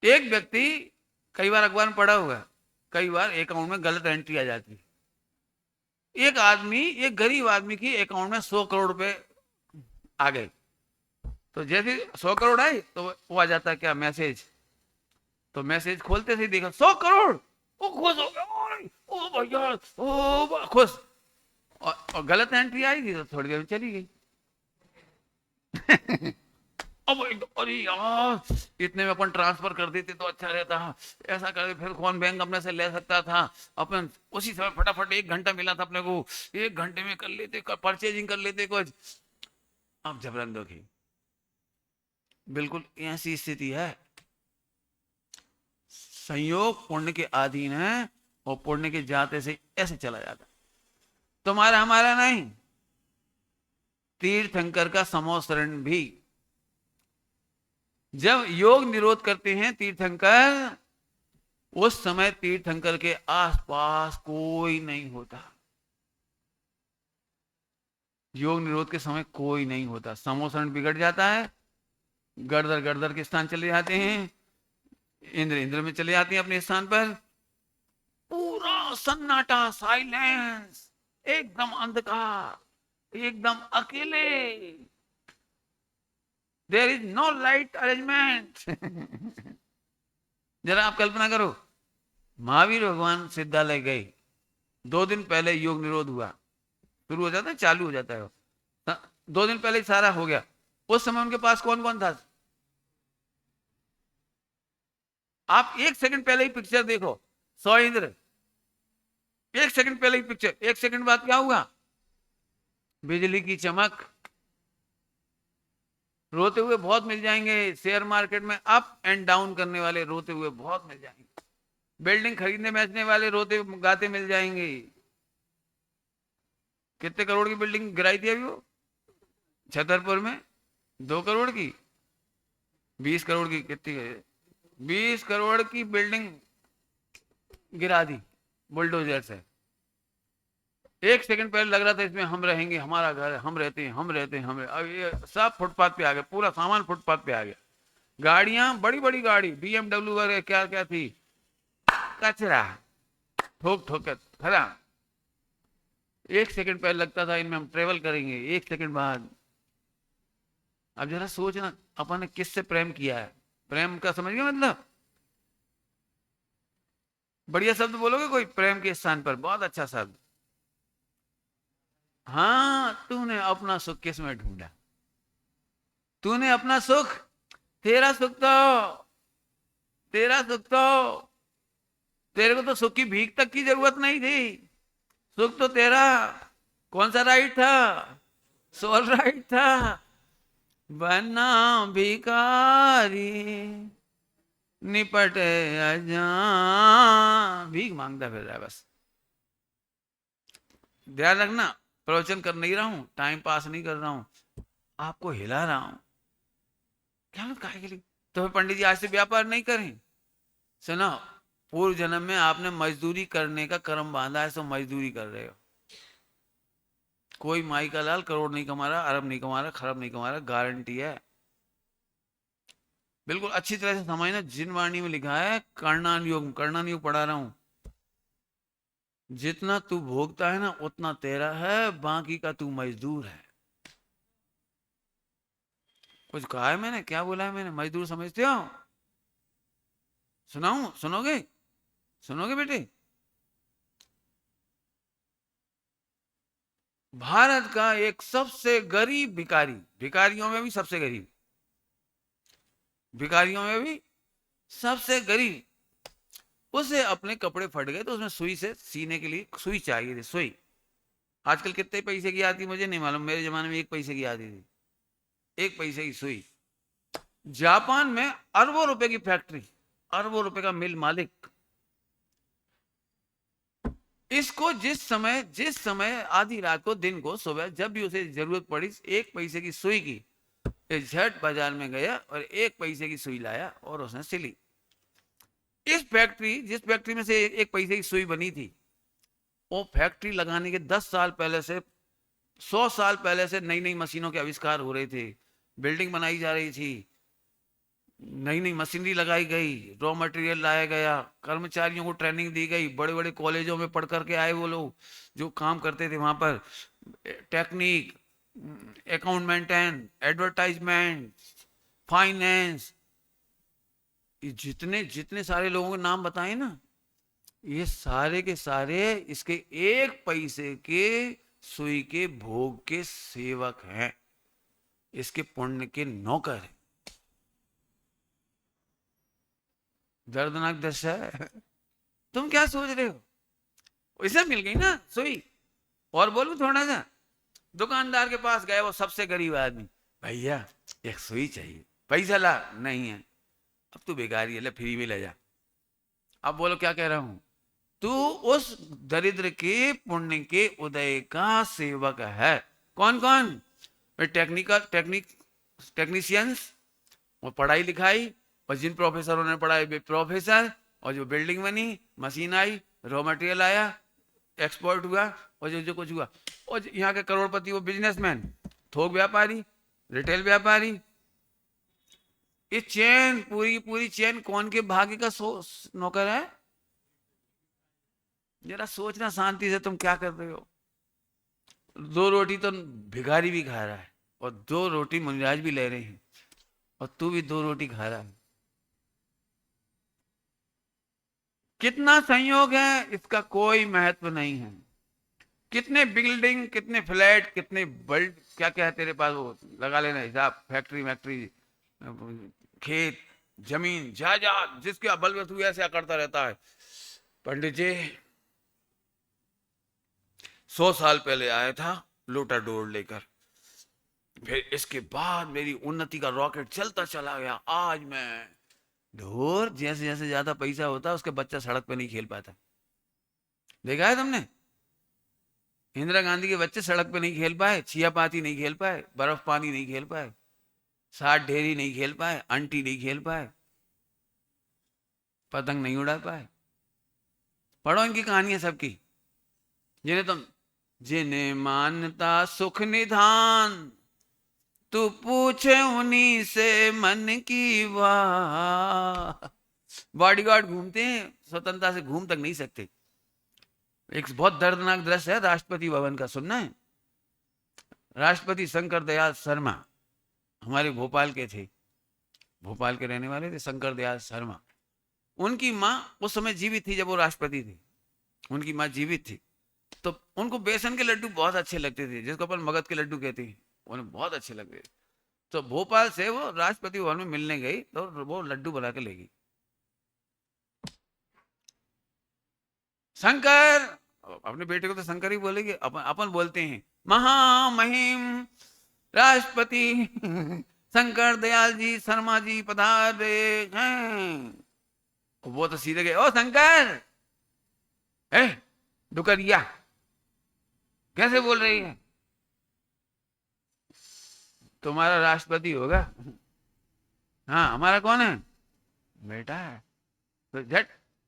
Speaker 1: एक व्यक्ति, कई बार अखबार में पढ़ा हुआ, कई बार अकाउंट में गलत एंट्री आ जाती है। एक आदमी, एक गरीब आदमी की अकाउंट में 100 करोड़ रुपए आ गए, तो जैसे 100 करोड़ आए तो वो आ जाता है क्या, मैसेज। तो मैसेज खोलते से देखा 100 करोड़, वो खुश हो गया, ओ भैया, ओ खुश। और गलत एंट्री आई थी तो थोड़ी देर में चली गई। अब अरे यार, इतने में अपन ट्रांसफर कर देते तो अच्छा रहता, ऐसा कर फिर कौन बैंक अपने से ले सकता था, अपन उसी समय फटाफट 1 घंटा मिला था अपने को, 1 घंटे में कर लेते, परचेजिंग कर लेते कुछ। अब जबरन दुखी, बिल्कुल ऐसी स्थिति है। संयोग पुण्य के अधीन है और पुण्य के जाते से ऐसे चला जाता, तुम्हारा हमारा नहीं। तीर्थंकर का समोसरण भी जब योग निरोध करते हैं तीर्थंकर, उस समय तीर्थंकर के आसपास कोई नहीं होता। योग निरोध के समय कोई नहीं होता, समोसरण बिगड़ जाता है, गड़दर गड़दर के स्थान चले जाते हैं, इंद्र इंद्र में चले जाते हैं अपने स्थान पर, पूरा सन्नाटा, साइलेंस, एकदम अंधकार, एकदम अकेले, there is no light arrangement. जरा आप कल्पना करो, महावीर भगवान सिद्धालय गए, 2 दिन पहले योग निरोध हुआ, शुरू हो जाता है, चालू हो जाता है, 2 दिन पहले ही सारा हो गया। उस समय उनके पास कौन कौन था? आप 1 सेकंड पहले ही पिक्चर देखो, 100 इंद्र, 1 सेकंड पहले ही पिक्चर, 1 सेकंड बाद क्या हुआ? बिजली की चमक। रोते हुए बहुत मिल जाएंगे शेयर मार्केट में, अप एंड डाउन करने वाले रोते हुए बहुत मिल जाएंगे, बिल्डिंग खरीदने बेचने वाले रोते गाते मिल जाएंगे। कितने करोड़ की बिल्डिंग गिराई थी अभी वो छतरपुर में? 2 करोड़ की, 20 करोड़ की, कितनी है? 20 करोड़ की बिल्डिंग गिरा दी बुलडोजर से। 1 सेकंड पहले लग रहा था इसमें हम रहेंगे, हमारा घर है, हम रहते हैं, हम रहते हैं, अब ये सब फुटपाथ पे आ गया, पूरा सामान फुटपाथ पे आ गया, गाड़ियां, बड़ी बड़ी गाड़ी, BMW वगैरह क्या क्या थी, कचरा ठोक ठोक खरा। 1 सेकंड पहले लगता था इनमें हम ट्रेवल करेंगे, 1 सेकंड बाद। अब जरा सोचना, अपन ने किससे प्रेम किया है? प्रेम का समझ गए मतलब? बढ़िया शब्द बोलोगे कोई प्रेम के स्थान पर? बहुत अच्छा शब्द। हाँ, तूने अपना सुख किस में ढूंढा? तूने अपना सुख, तेरा सुख तो, तेरा सुख तो, तेरे को तो सुख की भीख तक की जरूरत नहीं थी, सुख तो तेरा कौन सा राइट था? सोल राइट था। बना भिखारी निपटे अजान, भीख मांगता फिर रहा है बस। ध्यान रखना, प्रवचन कर नहीं रहा हूं, टाइम पास नहीं कर रहा हूं, आपको हिला रहा हूं। क्या मत काहे के लिए? तो पंडित जी आज से व्यापार नहीं करें? सुनो, पूर्व जन्म में आपने मजदूरी करने का कर्म बांधा है, तो मजदूरी कर रहे हो। कोई माई का लाल करोड़ नहीं कमा रहा, अरब नहीं कमा रहा, खरब नहीं कमा रहा, गारंटी है। बिल्कुल अच्छी तरह से समझना, जिन वाणी में लिखा है कर्णान योग, कर्णान योग पढ़ा रहा हूं, जितना तू भोगता है ना उतना तेरा है, बाकी का तू मजदूर है। कुछ कहा है मैंने? क्या बोला है मैंने? मजदूर समझते हो? सुनाऊं? सुनोगे? सुनोगे बेटे? भारत का एक सबसे गरीब भिखारी, भिखारियों में भी सबसे गरीब, भिखारियों में भी सबसे गरीब, उसे अपने कपड़े फट गए तो उसमें सुई से सीने के लिए सुई चाहिए थी, सुई। आजकल कितने पैसे की आती मुझे नहीं मालूम, मेरे जमाने में 1 पैसे की आती थी, 1 पैसे की सुई। जापान में अरबों रुपए की फैक्ट्री, अरबों रुपए का मिल मालिक, इसको जिस समय आधी रात को, दिन को, सुबह जब भी उसे जरूरत पड़ी 1 पैसे की सुई की, ये झट बाजार में गया और 1 पैसे की सुई लाया और उसने सिली। जिस फैक्ट्री में से 1 पैसे की सुई बनी थी, वो फैक्ट्री लगाने के 10 साल पहले से, 100 साल पहले से नई नई मशीनों के आविष्कार हो रहे थे, बिल्डिंग बनाई जा रही थी, नई नई मशीनरी लगाई गई, रॉ मटेरियल लाया गया, कर्मचारियों को ट्रेनिंग दी गई, बड़े बड़े कॉलेजों में पढ़ करके आए वो लोग जो काम करते थे वहां पर, technique, account maintain, advertisement, finance, जितने जितने सारे लोगों के नाम बताए ना, ये सारे के सारे इसके 1 पैसे के सुई के भोग के सेवक हैं, इसके पुण्य के नौकर हैं। दर्दनाक दशा है। तुम क्या सोच रहे हो, इसे मिल गई ना सुई। और बोलूं थोड़ा सा, दुकानदार के पास गए, वो सबसे गरीब आदमी, भैया एक सुई चाहिए, पैसा ला, नहीं है, अब तू बेकारी है, ले फ्री में ले जा। अब बोलो क्या कह रहा हूं, तू उस दरिद्र के पुण्य के उदय का सेवक है। कौन कौन, टेक्नीशियंस, वो पढ़ाई लिखाई, और जिन प्रोफेसरों ने पढ़ाई वे प्रोफेसर, और जो बिल्डिंग बनी, मशीन आई, रॉ मटेरियल आया, एक्सपोर्ट हुआ, और जो जो कुछ हुआ, और यहाँ के करोड़पति वो बिजनेसमैन, थोक व्यापारी, रिटेल व्यापारी, ये चेन, पूरी पूरी चेन कौन के भाग्य का नौकर है। जरा सोचना शांति से, तुम क्या कर रहे हो। 2 रोटी तो भिखारी भी खा रहा है, और 2 रोटी मुनिराज भी ले रहे हैं, और तू भी 2 रोटी खा रहा है। कितना संयोग है इसका कोई महत्व नहीं है। कितने बिल्डिंग, कितने फ्लैट, कितने बल्ड, क्या क्या है तेरे पास, वो लगा लेना हिसाब, फैक्ट्री वैक्ट्री, खेत, जमीन जायदाद, जिसके बल में तू ऐसा करता रहता है। पंडित जी 100 साल पहले आया था लोटा डोर लेकर, फिर इसके बाद मेरी उन्नति का रॉकेट चलता चला गया। आज मैं ढोर, जैसे जैसे ज्यादा पैसा होता उसके बच्चा सड़क पे नहीं खेल पाता। देखा है तुमने, इंदिरा गांधी के बच्चे सड़क पे नहीं खेल पाए, छिया पाती नहीं खेल पाए, बर्फ पानी नहीं खेल पाए, सात ढेरी नहीं खेल पाए, अंटी नहीं खेल पाए, पतंग नहीं उड़ा पाए। पढ़ो इनकी कहानियां सबकी, जिन्हें मानता सुख निधान, तू पूछे उन्हीं से मन की बात। बॉडीगार्ड घूमते हैं, स्वतंत्रता से घूम तक नहीं सकते। एक बहुत दर्दनाक दृश्य है राष्ट्रपति भवन का, सुनना है। राष्ट्रपति शंकर दयाल शर्मा हमारे भोपाल के थे, भोपाल के रहने वाले थे शंकर दयाल शर्मा। उनकी माँ उस समय जीवित थी, जब वो राष्ट्रपति थे, उनकी माँ जीवित थी। तो उनको बेसन के लड्डू बहुत अच्छे लगते थे, जिसको अपन मगध के लड्डू कहते हैं, उन्हें बहुत अच्छे लगते थे। तो भोपाल से वो राष्ट्रपति भवन में मिलने गई, तो वो लड्डू बना के ले गई। शंकर, अपने बेटे को तो शंकर ही बोलेंगे, अपन बोलते हैं महामहिम राष्ट्रपति शंकर दयाल जी शर्मा जी पधारे हैं। वो तो सीधे गए, ओ शंकर, ए डुकरिया, कैसे बोल रही है, तुम्हारा राष्ट्रपति होगा। हाँ, हमारा कौन है, बेटा है। तो झट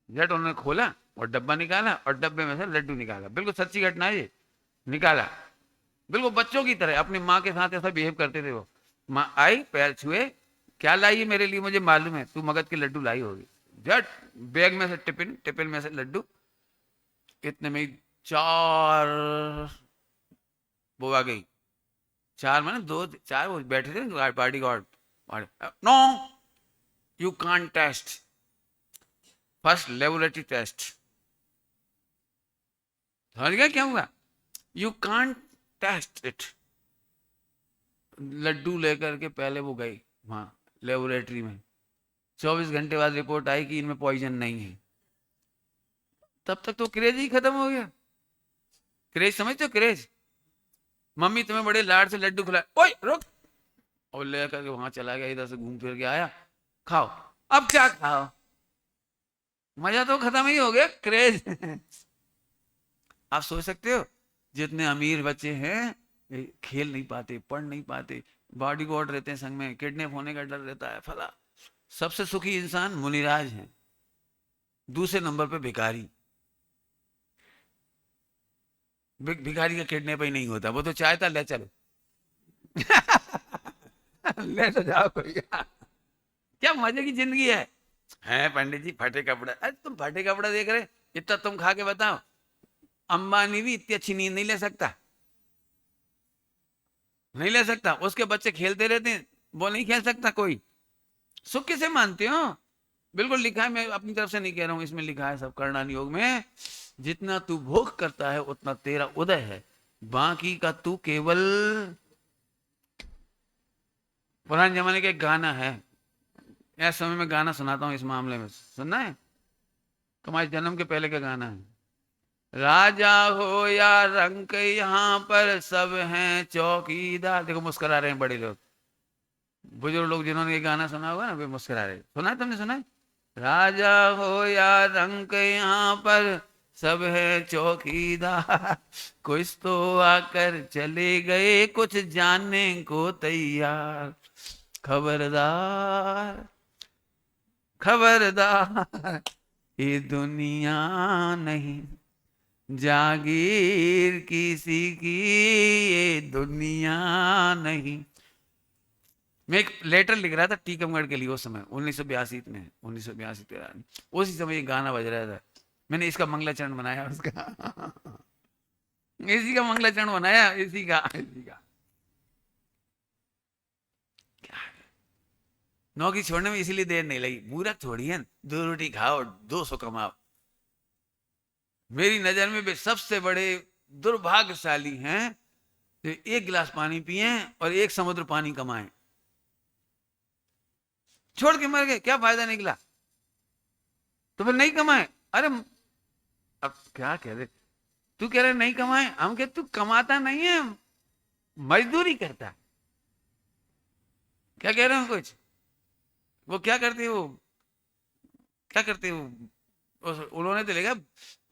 Speaker 1: झट उन्होंने खोला और डब्बा निकाला, और डब्बे में से लड्डू निकाला। बिल्कुल सच्ची घटना है ये, निकाला बिल्कुल बच्चों की तरह, अपनी माँ के साथ ऐसा बिहेव करते थे वो। माँ आई, पैर छुए, क्या लाई है मेरे लिए, मुझे मालूम है, तू मगध के लड्डू लाई होगी। झट बैग में से टिफिन, टिफिन में से लड्डू, इतने में 4 वो आ गई। 4 माने 2 4 वो बैठे थे party guard. No, you can't test, first laboratory test. समझ गया क्या हुआ, यू कांट टेस्ट इट। लड्डू लेकर के पहले वो गई वहां लेबोरेटरी में, 24 घंटे बाद रिपोर्ट आई कि इनमें पॉइजन नहीं है। तब तक तो क्रेज ही खत्म हो गया। क्रेज समझते हो, क्रेज? मम्मी तुम्हें बड़े लाड से लड्डू खिलाए, ओए रुक, और लेकर के वहां चला गया, इधर से घूम फिर के आया, खाओ। अब क्या खाओ, मजा तो खत्म ही हो गया, क्रेज। आप सोच सकते हो, जितने अमीर बच्चे हैं ये खेल नहीं पाते, पढ़ नहीं पाते, बॉडी गार्ड रहते हैं संग में, किडनैप होने का डर रहता है, फला। सबसे सुखी इंसान मुनिराज हैं, दूसरे नंबर पे भिखारी। भिखारी का किडनैप ही नहीं होता, वो तो चाहता ले चलो। ले तो जाओ कोई। क्या मजे की जिंदगी है पंडित जी, फटे कपड़े, अरे तुम फटे कपड़े देख रहे, इतना तुम खा के बताओ, अंबानी भी इतनी अच्छी नींद नहीं ले सकता, नहीं ले सकता। उसके बच्चे खेलते रहते हैं, वो नहीं खेल सकता कोई। सुख किसे मानते हो? बिल्कुल लिखा है, मैं अपनी तरफ से नहीं कह रहा हूं, इसमें लिखा है सब करणानी योग में, जितना तू भोग करता है उतना तेरा उदय है, बाकी का तू केवल। पुराने जमाने का एक गाना है, इस समय में गाना सुनाता हूं इस मामले में, सुनना है? तुम्हारे जन्म के पहले का गाना है। राजा हो या रंक यहाँ पर सब हैं चौकीदार। देखो मुस्कुरा रहे हैं बड़े लोग, बुजुर्ग लोग जिन्होंने ये गाना सुना होगा ना, वे मुस्कुरा रहे। सुना है, तुमने सुना है? राजा हो या रंक यहाँ पर सब है चौकीदार, कुछ तो आकर चले गए, कुछ जानने को तैयार, खबरदार खबरदार, ये दुनिया नहीं जागीर किसी की, ये दुनिया नहीं। मैं एक लेटर लिख रहा था टीकमगढ़ के लिए उस समय 1982 में, 1982-83, उसी समय ये गाना बज रहा था। मैंने इसका मंगलाचरण बनाया, उसका इसी का मंगलाचरण बनाया, इसी का। क्या है? नौकरी छोड़ने में इसीलिए देर नहीं लगी, मूर्ख थोड़ी है, 2 रोटी खाओ 200 कमाओ। मेरी नजर में वे सबसे बड़े दुर्भाग्यशाली हैं जो 1 गिलास पानी पिए और 1 समुद्र पानी कमाएं, छोड़ के मर गए, क्या फायदा निकला? तो फिर नहीं कमाए, अरे अब क्या कह रहे, तू कह रहे नहीं कमाए, हम कह तू कमाता नहीं है, मजदूरी करता है। क्या कह रहे हो कुछ? वो क्या करते हो, क्या करते हो? उन्होंने तो लिखा,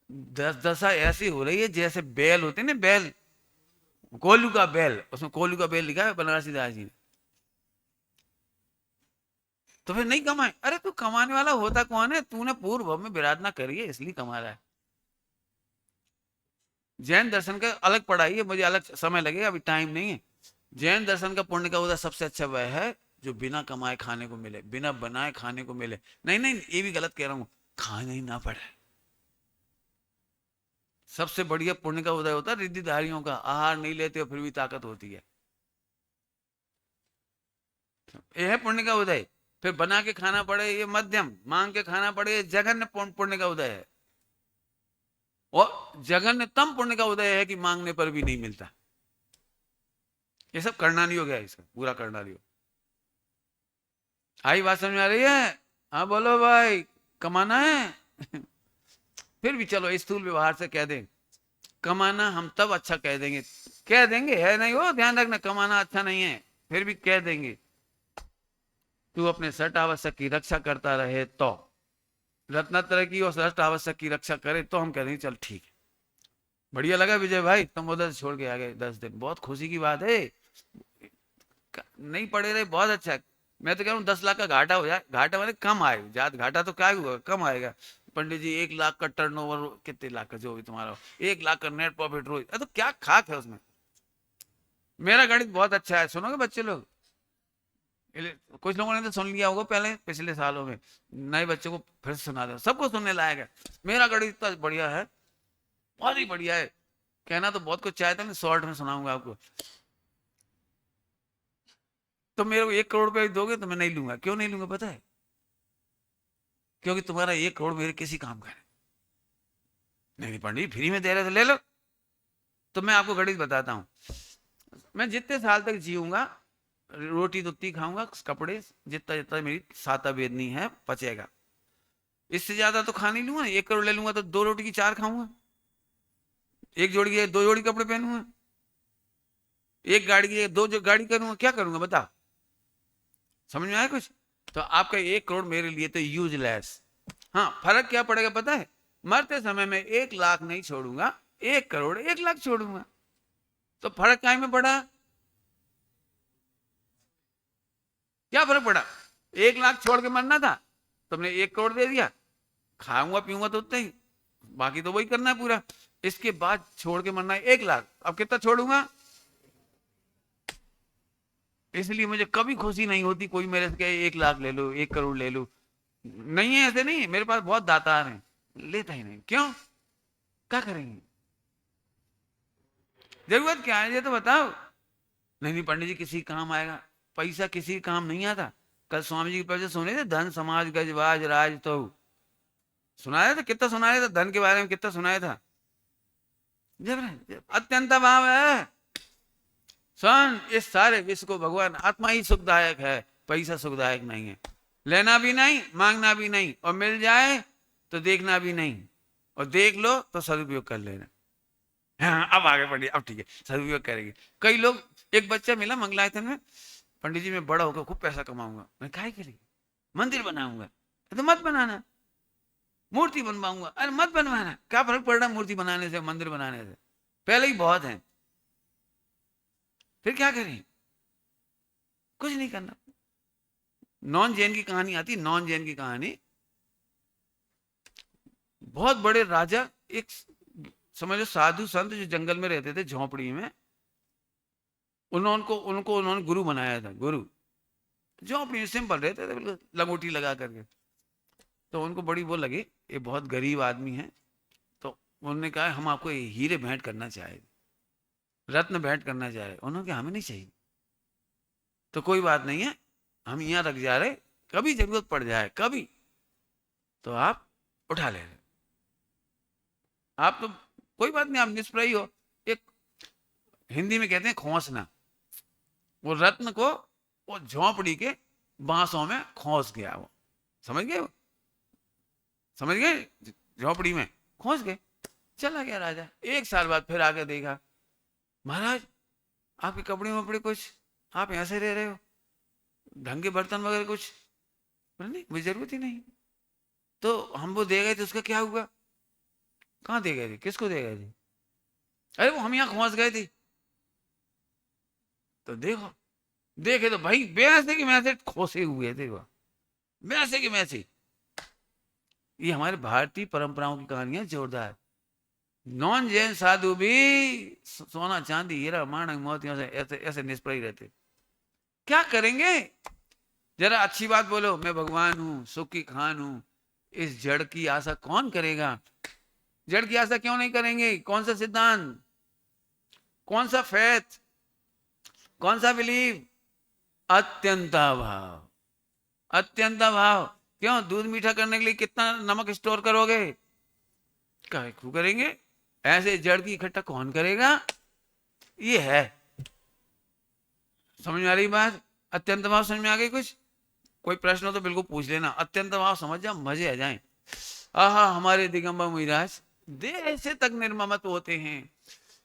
Speaker 1: दशा ऐसी हो रही है जैसे बैल होते हैं ना, बैल, कोल्हू का बैल, उसमें कोल्हू का बैल लिखा है बनारसी दास जी ने। तो फिर नहीं कमाए, अरे तू कमाने वाला होता कौन है? तूने पूर्व भव में विराधना करी है इसलिए कमा रहा है। जैन दर्शन का अलग पढ़ाई है, मुझे अलग समय लगेगा, अभी टाइम नहीं है। जैन दर्शन का पुण्य का उदय सबसे अच्छा वह है जो बिना कमाए खाने को मिले, बिना बनाए खाने को मिले। नहीं नहीं, ये भी गलत कह रहा हूं, खाना ही ना पड़े। सबसे बढ़िया पुण्य का उदय होता है रिद्धिधारियों का, आहार नहीं लेते हो फिर भी ताकत होती है, यह है पुण्य का उदय। फिर बना के खाना पड़े ये मध्यम, मांग के खाना पड़े ये जघन्य पुण्य का उदय है। और जघन्यतम पुण्य का उदय है कि मांगने पर भी नहीं मिलता। ये सब करना नहीं हो गया, इसका पूरा करना नहीं हो। आई बात समझ में आ रही है? हाँ बोलो भाई, कमाना है। फिर भी चलो स्थूल व्यवहार से कह दें, कमाना हम तब अच्छा कह देंगे, कह देंगे, है नहीं हो, ध्यान रखना, कमाना अच्छा नहीं है फिर भी कह देंगे, तू अपने सट आवश्यक की रक्षा करता रहे तो, रत्नात्रय की और सट आवश्यक की रक्षा करे तो हम कह देंगे चल ठीक है। बढ़िया लगा विजय भाई, तुम उधर से छोड़ के आ गए 10 दिन, बहुत खुशी की बात है। नहीं पढ़े रहे, बहुत अच्छा है। मैं तो कह रहा हूँ 10 लाख का घाटा हो जाए, घाटा मैंने कम आए, ज्यादा घाटा तो क्या हुआ, कम आएगा। पंडित जी 1 लाख का टर्नओवर, कितने लाख का जो भी तुम्हारा हो, 1 लाख का नेट प्रॉफिट रोज, तो क्या खाक है उसमें। मेरा गणित बहुत अच्छा है, सुनोगे बच्चे लोग? कुछ लोगों ने तो सुन लिया होगा पहले पिछले सालों में, नए बच्चों को फिर से सुना दो, सबको सुनने लायक है। मेरा गणित इतना बढ़िया है, बहुत ही बढ़िया है। कहना तो बहुत कुछ चाहता है, शॉर्ट में सुनाऊंगा आपको। तो मेरे को 1 करोड़ रुपए दोगे तो मैं नहीं लूंगा। क्यों नहीं लूंगा पता है? क्योंकि तुम्हारा 1 करोड़ मेरे किसी काम का नहीं। नहीं पंडित फ्री में दे रहे तो ले लो। तो मैं आपको गणित बताता हूँ, मैं जितने साल तक जीऊंगा, रोटी दुत्ती खाऊंगा, कपड़े जितना जितना मेरी साता वेदनी है पचेगा, इससे ज्यादा तो खा नहीं लूंगा ना। 1 करोड़ ले लूंगा तो 2 रोटी की 4 खाऊंगा, एक जोड़ी के 2 जोड़ी कपड़े पहनूंगा, एक गाड़ी की 2 गाड़ी करूंगा, क्या करूंगा बता। समझ में आया कुछ। तो आपका 1 करोड़ मेरे लिए तो यूजलेस। हाँ, फर्क क्या पड़ेगा पता है, मरते समय में 1 लाख नहीं छोड़ूंगा, 1 करोड़ 1 लाख छोड़ूंगा। तो फर्क काय में पड़ा, क्या फर्क पड़ा। 1 लाख छोड़ के मरना था, तुमने 1 करोड़ दे दिया, खाऊंगा पीऊंगा तो उतना ही, बाकी तो वही करना है पूरा। इसके बाद छोड़ के मरना है 1 लाख, अब कितना छोड़ूंगा। इसलिए मुझे कभी खुशी नहीं होती कोई मेरे से कहे 1 लाख ले लो, 1 करोड़ ले लो। नहीं है, ऐसे नहीं है, मेरे पास बहुत दातार हैं, लेता ही नहीं। क्यों, क्या करेंगे, जरूरत क्या है ये तो बताओ। नहीं नहीं पंडित जी किसी काम आएगा, पैसा किसी काम नहीं आता। कल स्वामी जी के पैसे सुने थे, धन समाज गजबाज राज तो सुनाया था, कितना सुनाया था धन के बारे में, कितना सुनाया था। जब अत्यंत भाव है सुन, इस सारे विश्व को भगवान आत्मा ही सुखदायक है, पैसा सुखदायक नहीं है। लेना भी नहीं, मांगना भी नहीं, और मिल जाए तो देखना भी नहीं, और देख लो तो सदुपयोग कर लेना। हाँ अब आगे पंडित, अब ठीक है सदुपयोग करेंगे। कई लोग, एक बच्चा मिला मंगलायतन में, पंडित जी मैं बड़ा होकर खूब पैसा कमाऊंगा। मैं काहे के लिए, मंदिर बनाऊंगा। तो मत बनाना, मूर्ति बनवाऊंगा। अरे मत बनवाना, क्या फर्क पड़ रहा है मूर्ति बनाने से मंदिर बनाने से, पहले ही बहुत है। फिर क्या करें, कुछ नहीं करना। नॉन जैन की कहानी आती, नॉन जैन की कहानी। बहुत बड़े राजा, एक समझ लो साधु संत जो जंगल में रहते थे झोंपड़ी में, उन्होंने गुरु बनाया था, गुरु। झोंपड़ी में सिंपल रहते थे बिल्कुल, लंगोटी लगा करके। तो उनको बड़ी वो लगी, ये बहुत गरीब आदमी है, तो उन्होंने कहा हम आपको हीरे भेंट करना चाहे, रत्न भेंट करना चाहे। उन्होंने कहा हमें नहीं चाहिए। तो कोई बात नहीं है, हम यहाँ रख जा रहे, कभी जरूरत पड़ जाए कभी तो आप उठा ले रहे। आप तो कोई बात नहीं, आप निष्प्रय हो। एक हिंदी में कहते हैं खोसना, वो रत्न को वो झोंपड़ी के बांसों में खोस गया, वो समझ गए, वो समझ गए, झोंपड़ी में खोस गए। चला गया राजा। 1 साल बाद फिर आके देखा, महाराज आपके कपड़े वपड़े कुछ, आप यहाँ से रह रहे हो, ढंग के बर्तन वगैरह कुछ। बोले नहीं मुझे जरूरत ही नहीं। तो हम वो दे गए थे, उसका क्या हुआ। कहाँ दे गए थे, किसको दे गए थे। अरे वो हम यहाँ खोस गए थे। तो देखो, देखे तो भाई वैसे की वैसे खोसे हुए थे, वो वैसे की वैसे। ये हमारे भारतीय परंपराओं की कहानियां जोरदार। नॉन जैन साधु भी सोना चांदी हीरा माणक मोतियों से ऐसे ऐसे निष्प्रय रहते। क्या करेंगे, जरा अच्छी बात बोलो, मैं भगवान हूं, सुख की खान हूं। इस जड़ की आशा कौन करेगा। जड़ की आशा क्यों नहीं करेंगे, कौन सा सिद्धांत, कौन सा फेथ, कौन सा बिलीव, अत्यंता भाव। अत्यंता भाव, क्यों दूध मीठा करने के लिए कितना नमक स्टोर करोगे, क्यों करेंगे। ऐसे जड़ की इकट्ठा कौन करेगा। ये है, समझ में आ रही बात। अत्यंत भाव समझ में आ गई कुछ। कोई प्रश्न हो तो बिल्कुल पूछ लेना। अत्यंत भाव समझ जा, मजे आ जाए। आहा हमारे दिगंबर मुनिराज देह से तक निर्ममत होते हैं।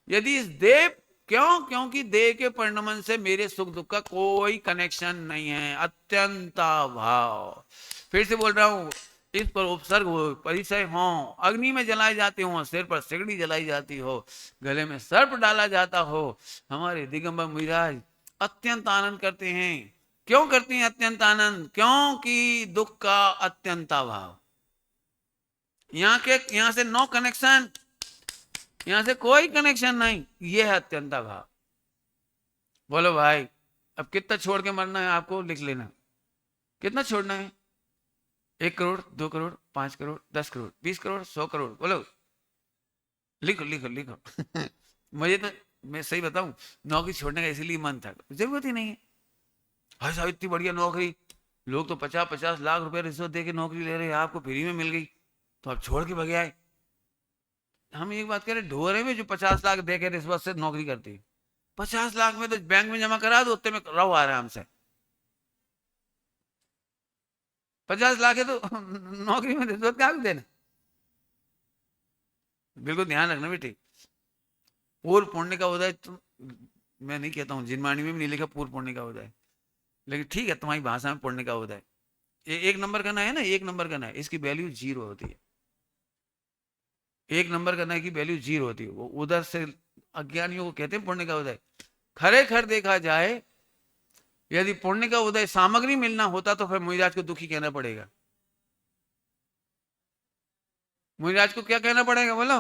Speaker 1: यदि इस देह, क्यों, क्योंकि देह के परिणमन से मेरे सुख दुख का कोई कनेक्शन नहीं है। अत्यंता भाव, फिर से बोल रहा हूं, इस पर उपसर्ग हो, परिचय हो, अग्नि में जलाए जाते हो, सिर पर सिगड़ी जलाई जाती हो, गले में सर्प डाला जाता हो, हमारे दिगंबर मुनिराज अत्यंत आनंद करते हैं। क्यों करते हैं अत्यंत आनंद, क्योंकि दुख का अत्यंता भाव। यहां से नो कनेक्शन, यहां से कोई कनेक्शन नहीं, ये है अत्यंता भाव। बोलो भाई अब कितना छोड़ के मरना है आपको, लिख लेना कितना छोड़ना है। 1 करोड़, 2 करोड़, 5 करोड़, 10 करोड़, 20 करोड़, 100 करोड़, बोलो लिखो लिखो लिखो। मुझे तो, मैं सही बताऊं, नौकरी छोड़ने का इसीलिए मन था, जरूरत ही नहीं है। हाय साहब इतनी बढ़िया नौकरी, लोग तो 50-50 लाख रुपए रिश्वत दे के नौकरी ले रहे हैं, आपको फ्री में मिल गई तो आप छोड़ के भगे आए। हम एक बात करें, ढोरे में जो 50 लाख दे के रिश्वत से नौकरी करती है, 50 लाख में तो बैंक में जमा करा दो, उतने में रहो आराम से। 50 लाख है तो नौकरी में दे दो, क्या देना। बिल्कुल ध्यान रखना बेटी। पूर्व पुण्य का उदय तुम, मैं नहीं कहता हूँ, जिनवाणी में भी नहीं लिखा पूर्व पुण्य का उदय, लेकिन ठीक है तुम्हारी भाषा में पुण्य का उदय। एक नंबर का ना है ना, एक नंबर का ना है, इसकी वैल्यू 0 होती है। एक नंबर का ना की वैल्यू 0 होती है। वो उधर से अज्ञानियों को कहते हैं पुण्य का उदय। खरे खर देखा जाए, यदि पुण्य का उदय सामग्री मिलना होता तो फिर मुनिराज को दुखी कहना पड़ेगा। मुनिराज को क्या कहना पड़ेगा बोलो,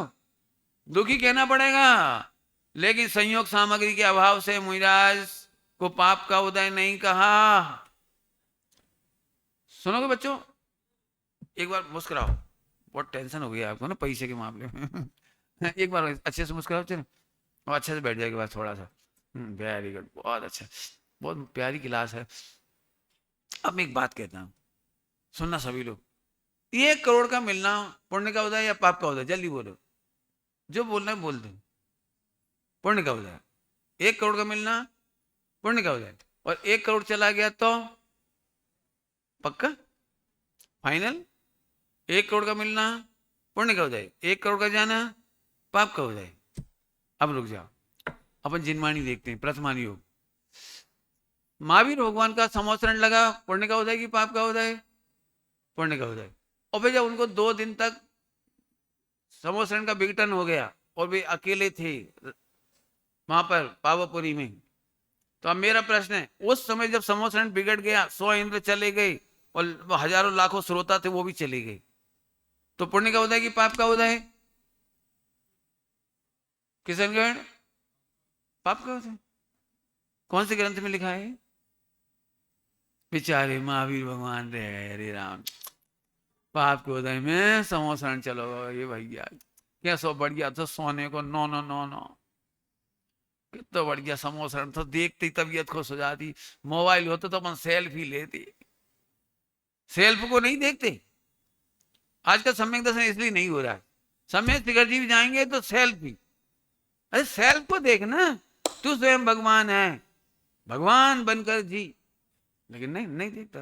Speaker 1: दुखी कहना पड़ेगा। लेकिन संयोग सामग्री के अभाव से मुनिराज को पाप का उदय नहीं कहा। सुनोगे बच्चों, एक बार मुस्कुराओ, बहुत टेंशन हो गया आपको ना पैसे के मामले में एक बार अच्छे से मुस्कुराओ, चलो, और अच्छे से बैठ जाएगा बाद थोड़ा सा। वेरी गुड, बहुत अच्छा, बहुत प्यारी क्लास है। अब मैं एक बात कहता हूँ, सुनना सभी लोग। 1 करोड़ का मिलना पुण्य का उदय या पाप का उदय, जल्दी बोलो, जो बोलना है बोल दो। पुण्य का उदय। 1 करोड़ का मिलना पुण्य का उदय, और 1 करोड़ चला गया तो पक्का फाइनल। 1 करोड़ का मिलना पुण्य का उदय, 1 करोड़ का जाना पाप का उदय। अब रुक जाओ, अपन जिनवाणी देखते हैं, प्रथमानी योग। महावीर भगवान का संवत्सरण लगा, पुण्य का उदय की पाप का उदय, पुण्य का उदय। और फिर जब उनको 2 दिन तक संवत्सरण का विघटन हो गया और वे अकेले थे वहां पर पावापुरी में, तो अब मेरा प्रश्न है, उस समय जब संवत्सरण बिगड़ गया, 100 इंद्र चले गए और हजारों लाखों श्रोता थे वो भी चले गए, तो पुण्य का उदय की पाप का उदय, किशनगढ़ पाप का उदय। कौन से ग्रंथ में लिखा है? बेचारे महावीर भगवान रह गए, हरे राम। पाप के उदय में संवत्सरण चलो ये भैया, क्या सो बढ़िया था, सोने को 9 9 9 9, कितना बढ़िया संवत्सरण था, देखते ही तबीयत खुश हो जाती। मोबाइल होता तो अपन सेल्फी लेते, सेल्फ को नहीं देखते। आज का सम्यक दर्शन इसलिए नहीं हो रहा है, सम्यक शिखर जी भी जाएंगे तो सेल्फी। अरे सेल्फ को देखना, तू स्वयं भगवान है, भगवान बनकर जी, लेकिन नहीं नहीं देखता।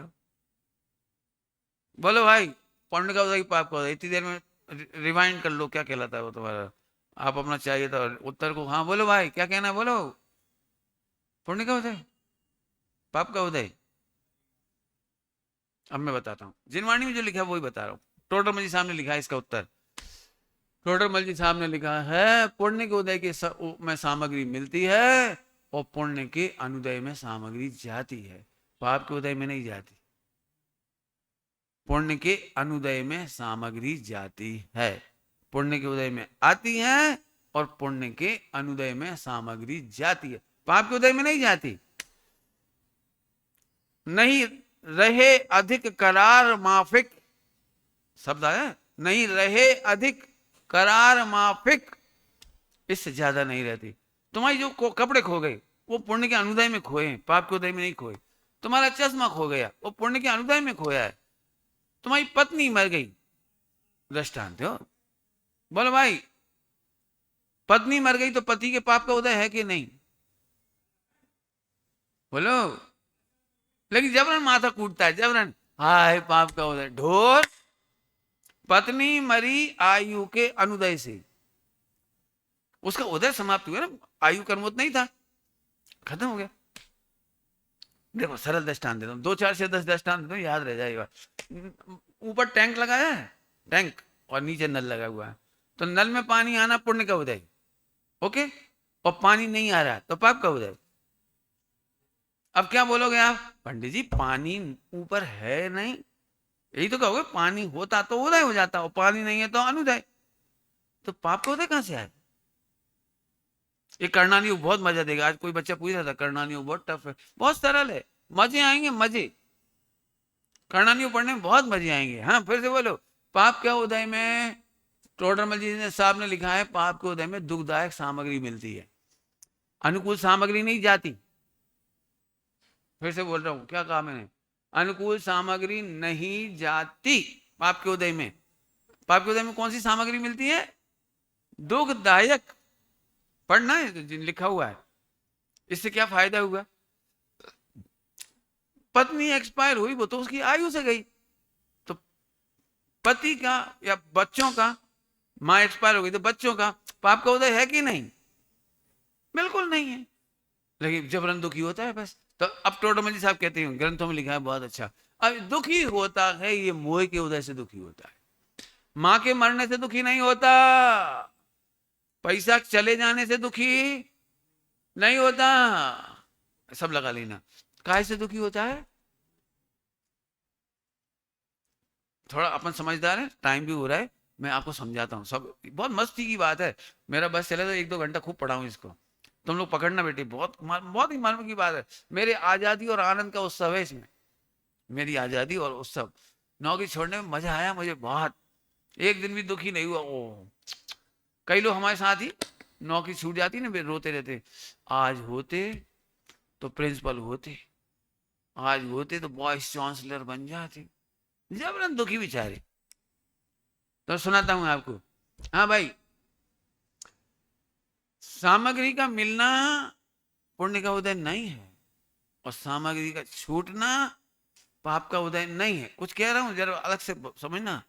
Speaker 1: बोलो भाई, पुण्य का उदय पाप का उदय, इतनी देर में रिवाइंड कर लो क्या कहलाता है वो तुम्हारा। आप अपना चाहिए था उत्तर को, हाँ बोलो भाई क्या कहना है बोलो। पुण्य का उदय पाप का उदय। अब मैं बताता हूँ, जिनवाणी में जो लिखा है वही बता रहा हूँ। टोडरमल जी साहब ने लिखा है इसका उत्तर। टोडरमल जी साहब ने लिखा है, पुण्य के उदय के में सामग्री मिलती है और पुण्य के अनुदय में सामग्री जाती है, पाप के उदय में नहीं जाती। पुण्य के अनुदय में सामग्री जाती है, पुण्य के उदय में आती है और पुण्य के अनुदय में सामग्री जाती है, पाप के उदय में नहीं जाती। नहीं रहे अधिक करार माफिक, शब्द आया, नहीं रहे अधिक करार माफिक, इससे ज्यादा नहीं रहती। तुम्हारी जो कपड़े खो गए वो पुण्य के अनुदय में खोए, पाप के उदय में नहीं खोए। तुम्हारा चश्मा खो गया वो पुण्य के अनुदय में खोया है। तुम्हारी पत्नी मर गई, दृष्टांत हो, बोलो भाई, पत्नी मर गई तो पति के पाप का उदय है कि नहीं, बोलो। लेकिन जबरन माथा कूटता है, जबरन हाय पाप का उदय। ढोर, पत्नी मरी आयु के अनुदय से, उसका उदय समाप्त हुआ ना, आयु कर्मोत नहीं था, खत्म हो गया। देखो सरल दृष्टांत देता हूँ, 2 4 से 10 दृष्टांत देता हूँ, याद रह जाएगा। ऊपर टैंक लगाया है, टैंक, और नीचे नल लगा हुआ है, तो नल में पानी आना पुण्य का उदय, ओके, और पानी नहीं आ रहा तो पाप का उदय। अब क्या बोलोगे आप, पंडित जी पानी ऊपर है नहीं, यही तो कहोगे, पानी होता तो उदय हो जाता, और पानी नहीं है तो अनुदय, तो पाप का उदय कहां से आए। ये करणानी बहुत मजा देगा। आज कोई बच्चा पूछ रहा था करणानी बहुत टफ है, बहुत सरल है, मजे आएंगे मजे, करणानी पढ़ने में बहुत मजे आएंगे। हाँ फिर से बोलो, पाप के उदय में टोडरमल जी ने साहब ने लिखा है, पाप के उदय में दुखदायक सामग्री मिलती है, अनुकूल सामग्री नहीं जाती। फिर से बोल रहा हूं, क्या कहा मैंने, अनुकूल सामग्री नहीं जाती पाप के उदय में। पाप के उदय में कौन सी सामग्री मिलती है, दुखदायक। पढ़ना है लिखा हुआ है। इससे क्या फायदा हुआ, पत्नी एक्सपायर हुई वो तो उसकी आयु से गई, पति का या बच्चों का, माँ एक्सपायर हो गई तो बच्चों का पाप का उदय है कि नहीं? बिल्कुल नहीं है। लेकिन जबरन दुखी होता है बस। तो अब टोडरमल साहब कहते हैं, ग्रंथों में लिखा है बहुत अच्छा, अब दुखी होता है ये मोह के उदय से दुखी होता है, मां के मरने से दुखी नहीं होता, पैसा चले जाने से दुखी नहीं होता। सब लगा लेना। काहे से दुखी होता है? थोड़ा अपन समझदार है, टाइम भी हो रहा है, मैं आपको समझाता हूँ। सब बहुत मस्ती की बात है, मेरा बस चले तो 1-2 घंटा खूब पढ़ाऊँ इसको, तुम लोग पकड़ना बेटे, बहुत बहुत ही मालूम की बात है। मेरे आजादी और आनंद का उत्सव है इसमें, मेरी आजादी और उत्सव। नौकरी छोड़ने में मजा आया मुझे बहुत, एक दिन भी दुखी नहीं हुआ। ओ, कई लोग हमारे साथ ही नौकरी छूट जाती ना, वे रोते रहते, आज होते तो प्रिंसिपल होते, आज होते तो वाइस चांसलर बन जाते, जबरन दुखी बेचारे। तो सुनाता हूं आपको। हाँ भाई, सामग्री का मिलना पुण्य का उदय नहीं है, और सामग्री का छूटना पाप का उदय नहीं है। कुछ कह रहा हूं, जरा अलग से समझना।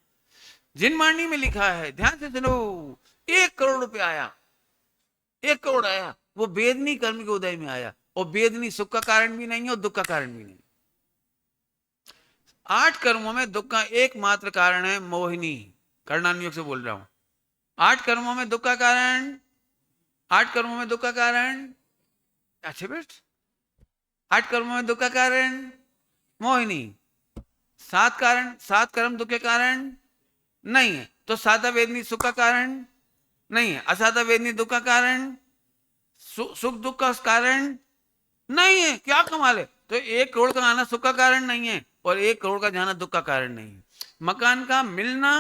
Speaker 1: जिनवाणी में लिखा है, ध्यान से सुनो, 1 करोड़ रुपया आया, 1 करोड़ आया, वो वेदनी कर्म के उदय में आया, और वेदनी सुख का कारण भी नहीं है और दुख का कारण भी नहीं। 8 कर्मों में दुख का एकमात्र कारण है मोहिनी, कर्णानुयोग से बोल रहा हूं। 8 कर्मों में दुख का कारण, 8 कर्मों में दुख का कारण, अच्छे बेट, 8 कर्मों में दुख का कारण मोहिनी, 7 कारण, 7 कर्म दुख के कारण नहीं है, तो सादा वेदनी सुख का कारण नहीं है, असादा वेदनी दुख का कारण, सुख दुख का कारण नहीं है। क्या कमाल है। तो 1 करोड़ का आना सुख का कारण नहीं है, और 1 करोड़ का जाना दुख का कारण नहीं है। मकान का मिलना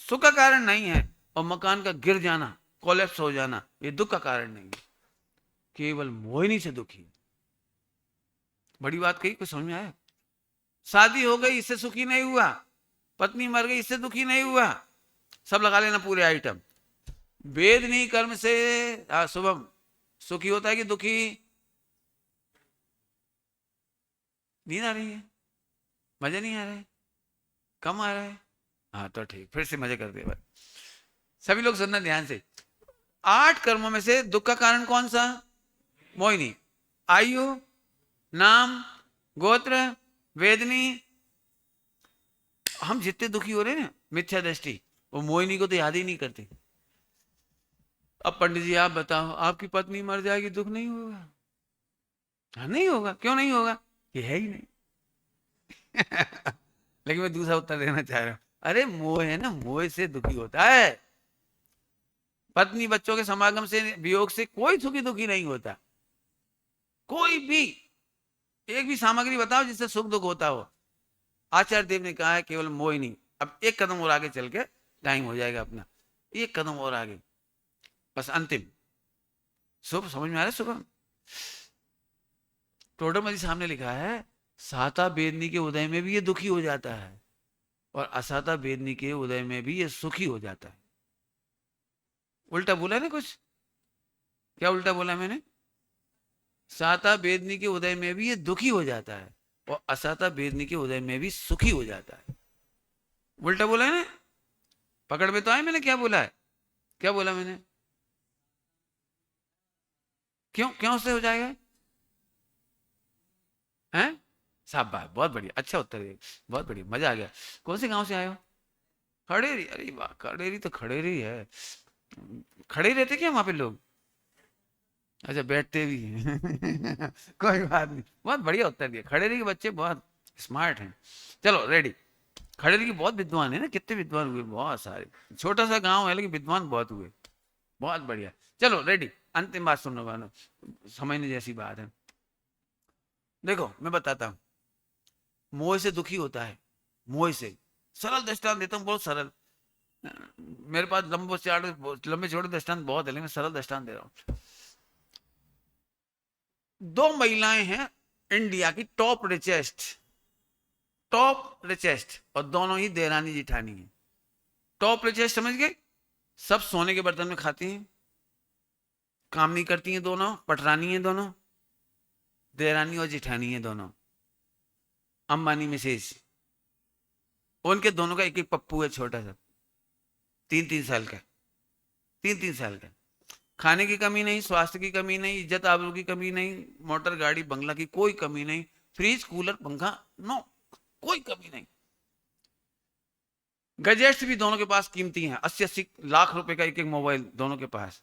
Speaker 1: सुख का कारण नहीं है, और मकान का गिर जाना, कोलैप्स हो जाना, ये दुख का कारण नहीं है। केवल मोहिनी से दुखी। बड़ी बात कही, कुछ समझ में आया? शादी हो गई इससे सुखी नहीं हुआ, पत्नी मर गई इससे दुखी नहीं हुआ, सब लगा लेना पूरे आइटम। वेदनी कर्म से शुभम सुखी होता है कि दुखी? नींद आ रही है, मजा नहीं आ रहा है, कम आ रहा है? हाँ तो ठीक, फिर से मजे करते हैं भाई। सभी लोग सुनना ध्यान से। 8 कर्मों में से दुख का कारण कौन सा? मोहिनी। आयु, नाम, गोत्र, वेदनी। हम जितने दुखी हो रहे हैं ना, मिथ्या दृष्टि, वो मोहिनी को तो याद ही नहीं करते। अब पंडित जी आप बताओ, आपकी पत्नी मर जाएगी, दुख नहीं होगा? हाँ नहीं होगा। क्यों नहीं होगा? ये है ही नहीं। लेकिन मैं दूसरा उत्तर देना चाह रहा हूं, अरे मोह है ना, मोह से दुखी होता है। पत्नी बच्चों के समागम से, वियोग से कोई सुखी दुखी नहीं होता। कोई भी एक भी सामग्री बताओ जिससे सुख दुख होता हो। आचार्य देव ने कहा है केवल मोह ही नहीं। अब एक कदम और आगे चल के, टाइम हो जाएगा अपना, एक कदम और आगे, बस अंतिम। शुभ समझ में आ रहा है? शुभम टोडरमल सामने लिखा है, साता बेदनी के उदय में भी ये दुखी हो जाता है, और असाता बेदनी के उदय में भी ये सुखी हो जाता है। उल्टा बोला ना कुछ? क्या उल्टा बोला मैंने? साता बेदनी के उदय में भी ये दुखी हो जाता है, और असाता बेदनी के उदय में भी सुखी हो जाता है। उल्टा बोला है ना? पकड़ में तो आए मैंने क्या बोला है? क्या बोला मैंने? क्यों क्यों से हो जाएगा? हैं? शाबाश, बहुत बढ़िया, अच्छा उत्तर दिया, बहुत बढ़िया, मजा आ गया। कौन से गांव से आए हो? खड़ेरी? अरे वाह, खड़ेरी तो खड़ेरी है। खड़े ही रहते क्या वहां पे लोग? अच्छा, बैठते भी हैं। कोई बात नहीं, बहुत बढ़िया उत्तर दिया। खड़ेरी के बच्चे बहुत स्मार्ट हैं। चलो रेडी। खड़ेरी के बहुत विद्वान है ना, कितने विद्वान हुए, बहुत सारे। छोटा सा गांव है लेकिन विद्वान बहुत हुए। बहुत बढ़िया। चलो रेडी, अंतिम बात सुनने वाला, समझने जैसी बात है। देखो मैं बताता हूं, मोह से दुखी होता है, मोह से। सरल दृष्टांत देता हूँ, बहुत सरल। मेरे पास लंबे चौड़े दृष्टांत बहुत है, लेकिन मैं सरल दृष्टांत दे रहा हूँ। 2 महिलाएं हैं इंडिया की टॉप रिचेस्ट, टॉप रिचेस्ट, और दोनों ही देरानी जिठानी है। टॉप रिचेस्ट समझ गए? सब सोने के बर्तन में खाती हैं, काम नहीं करती हैं, दोनों पटरानी हैं, दोनों देरानी और जिठानी है, दोनों अंबानी मिसेज। उनके दोनों का एक एक पप्पू है, छोटा सा, 3-3 साल का, 3-3 साल का। खाने की कमी नहीं, स्वास्थ्य की कमी नहीं, इज्जत आबरू की कमी नहीं, मोटर गाड़ी बंगला की कोई कमी नहीं, फ्रिज कूलर पंखा नो, कोई कमी नहीं। गैजेट्स भी दोनों के पास कीमती हैं, 80-80 लाख रुपए का एक एक मोबाइल दोनों के पास।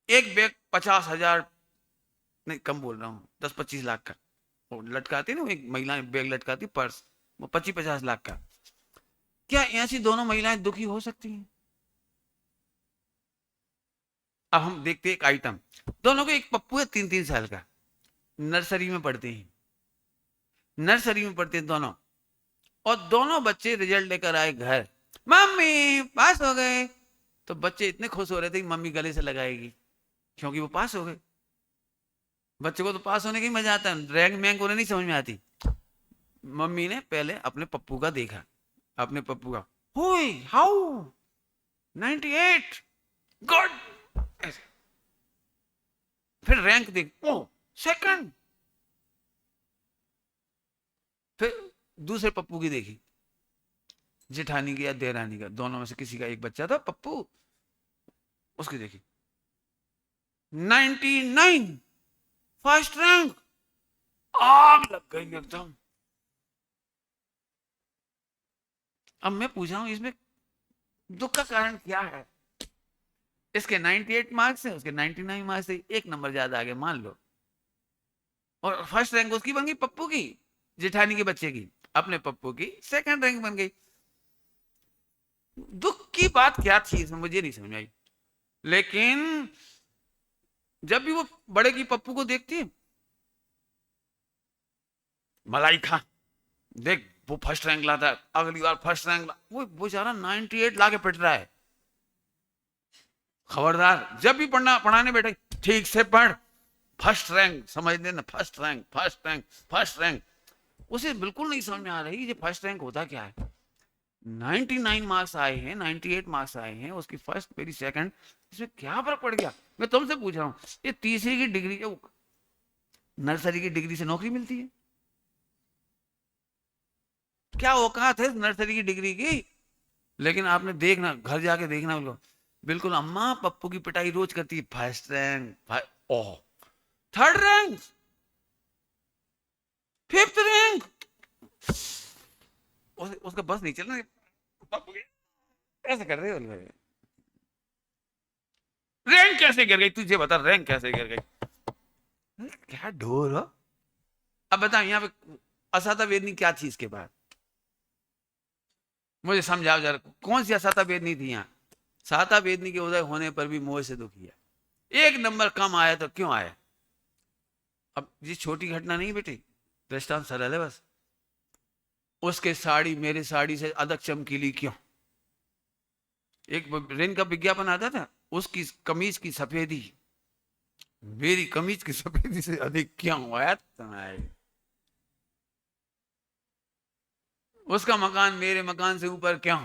Speaker 1: एक बैग 50,000, नहीं कम बोल रहा हूँ, 10-25 लाख का वो लटकाती ना, एक महिला बैग लटकाती पर्स, वो 25-50 लाख का। क्या ऐसी दोनों महिलाएं दुखी हो सकती हैं? अब हम देखते हैं एक आइटम, दोनों को एक पप्पू है 3-3 साल का, नर्सरी में पढ़ते हैं, नर्सरी में पढ़ते हैं दोनों, और दोनों बच्चे रिजल्ट लेकर आए घर, मम्मी पास हो गए। तो बच्चे इतने खुश हो रहे थे कि मम्मी गले से लगाएगी, क्योंकि वो पास हो गए। बच्चे को तो पास होने का ही मजा आता है, रैंक मैंक उन्हें नहीं समझ में आती। मम्मी ने पहले अपने पप्पू का देखा, अपने पप्पू का, हुई हाउ 98 गुड, ऐसे। फिर रैंक देख, ओ सेकंड। फिर दूसरे पप्पू की देखी, जेठानी की या देरानी का, दोनों में से किसी का एक बच्चा था पप्पू, उसकी देखी 99 फर्स्ट रैंक, आग लग गई एकदम। अब मैं पूछ रहा हूं इसमें दुख का कारण क्या है? इसके 98 मार्क्स है, उसके 99 मार्क्स है, एक नंबर ज्यादा आगे मान लो, और फर्स्ट रैंक उसकी बन गई पप्पू की, जेठानी के बच्चे की, अपने पप्पू की सेकंड रैंक बन गई। दुख की बात क्या थी इसमें मुझे नहीं समझ आई। लेकिन जब भी वो बड़े की पप्पू को देखती है, मलाई खा देख वो फर्स्ट रैंक लाता है, अगली बार फर्स्ट रैंक वो बेचारा 98 ला के पिट रहा है। खबरदार जब भी पढ़ाने बैठे ठीक से पढ़, फर्स्ट रैंक समझ लेना, first rank first rank first rank. उसे बिल्कुल नहीं समझ में आ रही ये फर्स्ट रैंक होता क्या है। 99 मार्क्स आए हैं, 98 मार्क्स आए हैं, उसकी फर्स्ट मेरी सेकंड, इसमें क्या फर्क पड़ गया? मैं तुमसे पूछ रहा हूं, ये तीसरी की डिग्री, नर्सरी की डिग्री से नौकरी मिलती है? क्या औकात है नर्सरी की डिग्री की? लेकिन आपने देखना, घर जाके देखना बोलो, बिल्कुल अम्मा पप्पू की पिटाई रोज करती है, फर्स्ट रैंक, ओह थर्ड रैंक, फिफ्थ रैंक, उसका बस नहीं चल रहा, कैसे कर रहे हो? रैंक कैसे गिर गई तुझे बता, रैंक कैसे गिर गई? क्या ढोर हो। अब बता यहाँ पे असाता वेदनी क्या थी इसके बाद, मुझे समझाओ जरा, कौन सी असाता वेदनी थी यहाँ? साता वेदनी के उदय होने पर भी मोह से दुखी है, एक नंबर कम आया तो क्यों आया? अब ये छोटी घटना नहीं बेटी, दृष्टांत सरल है बस। उसके साड़ी मेरे साड़ी से अधिक चमकीली क्यों? एक रेन का विज्ञापन आता था, उसकी कमीज की सफेदी मेरी कमीज की सफेदी से अधिक क्यों आया? उसका मकान मेरे मकान से ऊपर क्यों?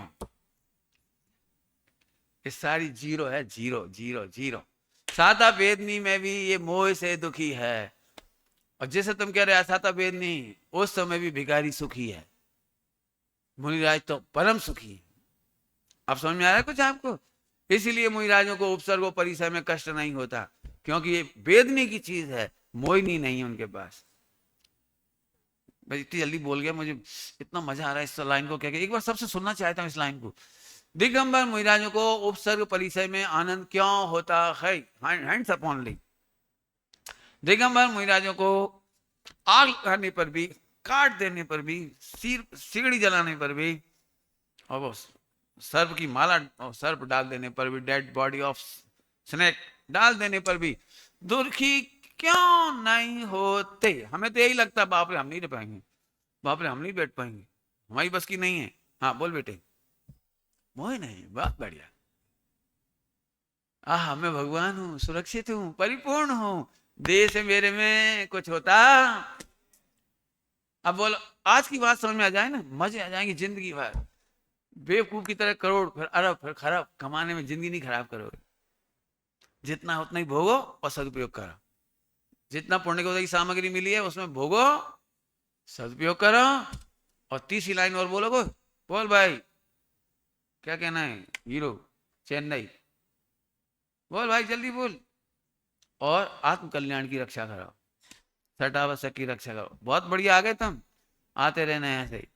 Speaker 1: ये सारी जीरो है, जीरो जीरो जीरो। साता वेदनी में भी ये मोह से दुखी है, और जैसे तुम कह रहे साता वेदनी उस समय भी भिखारी सुखी है, मुनिराज तो परम सुखी है। अब समझ में आ रहा है कुछ आपको? इसीलिए मुनिराजों को उपसर्ग और परिसर में कष्ट नहीं होता, क्योंकि ये वेदनी की चीज है, मोहिनी नहीं है उनके पास। मैं इतनी जल्दी बोल गया, मुझे इतना मजा आ रहा है इस लाइन को, क्या एक बार सबसे सुनना चाहता हूँ इस लाइन को। दिगंबर मुनिराजों को उपसर्ग परिचय में आनंद क्यों होता है? Hands up only. दिगंबर मुनिराजों को आग लगाने पर भी, काट देने पर भी, सिगड़ी जलाने पर भी, और वो सर्प की माला और सर्प डाल देने पर भी, डेड बॉडी ऑफ स्नेक डाल देने पर भी दुखी क्यों नहीं होते? हमें तो यही लगता है बाप रे हम नहीं रह पाएंगे, बाप रे हम नहीं बैठ पाएंगे, हमारी बस की नहीं है। हाँ बोल बेटे। मोह नहीं, बहुत बढ़िया। आह मैं भगवान हूं, सुरक्षित हूं, परिपूर्ण हूं, देश मेरे में कुछ होता। अब बोलो आज की बात समझ में आ जाए ना, मजे आ जाएंगे जिंदगी भर। बेवकूफ की तरह करोड़ फिर अरब फिर खरब कमाने में जिंदगी नहीं खराब करोगे। जितना उतना ही भोगो और सदुपयोग करो, जितना पुण्य की सामग्री मिली है उसमें भोगो, सदुपयोग करो, और तीसरी लाइन और बोलोगे, बोल भाई क्या कहना है, हीरो चेन्नई, बोल भाई जल्दी बोल। और आत्म कल्याण की रक्षा करो, सठ आवश्यक की रक्षा करो। बहुत बढ़िया, आ गए तुम, आते रहना है ऐसे ही।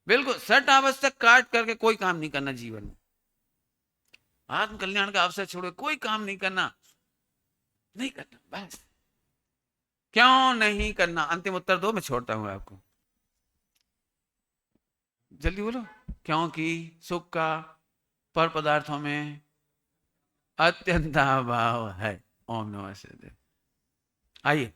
Speaker 1: बिल्कुल, सठ आवश्यक काट करके कोई काम नहीं करना जीवन में। आत्म कल्याण का अवसर छोड़ो, कोई काम नहीं करना, नहीं करना बस। क्यों नहीं करना, अंतिम उत्तर दो, मैं छोड़ता हूं आपको, जल्दी बोलो। क्योंकि सुख का पर पदार्थों में अत्यंत अभाव है। ओम नमः शिवाय। आइए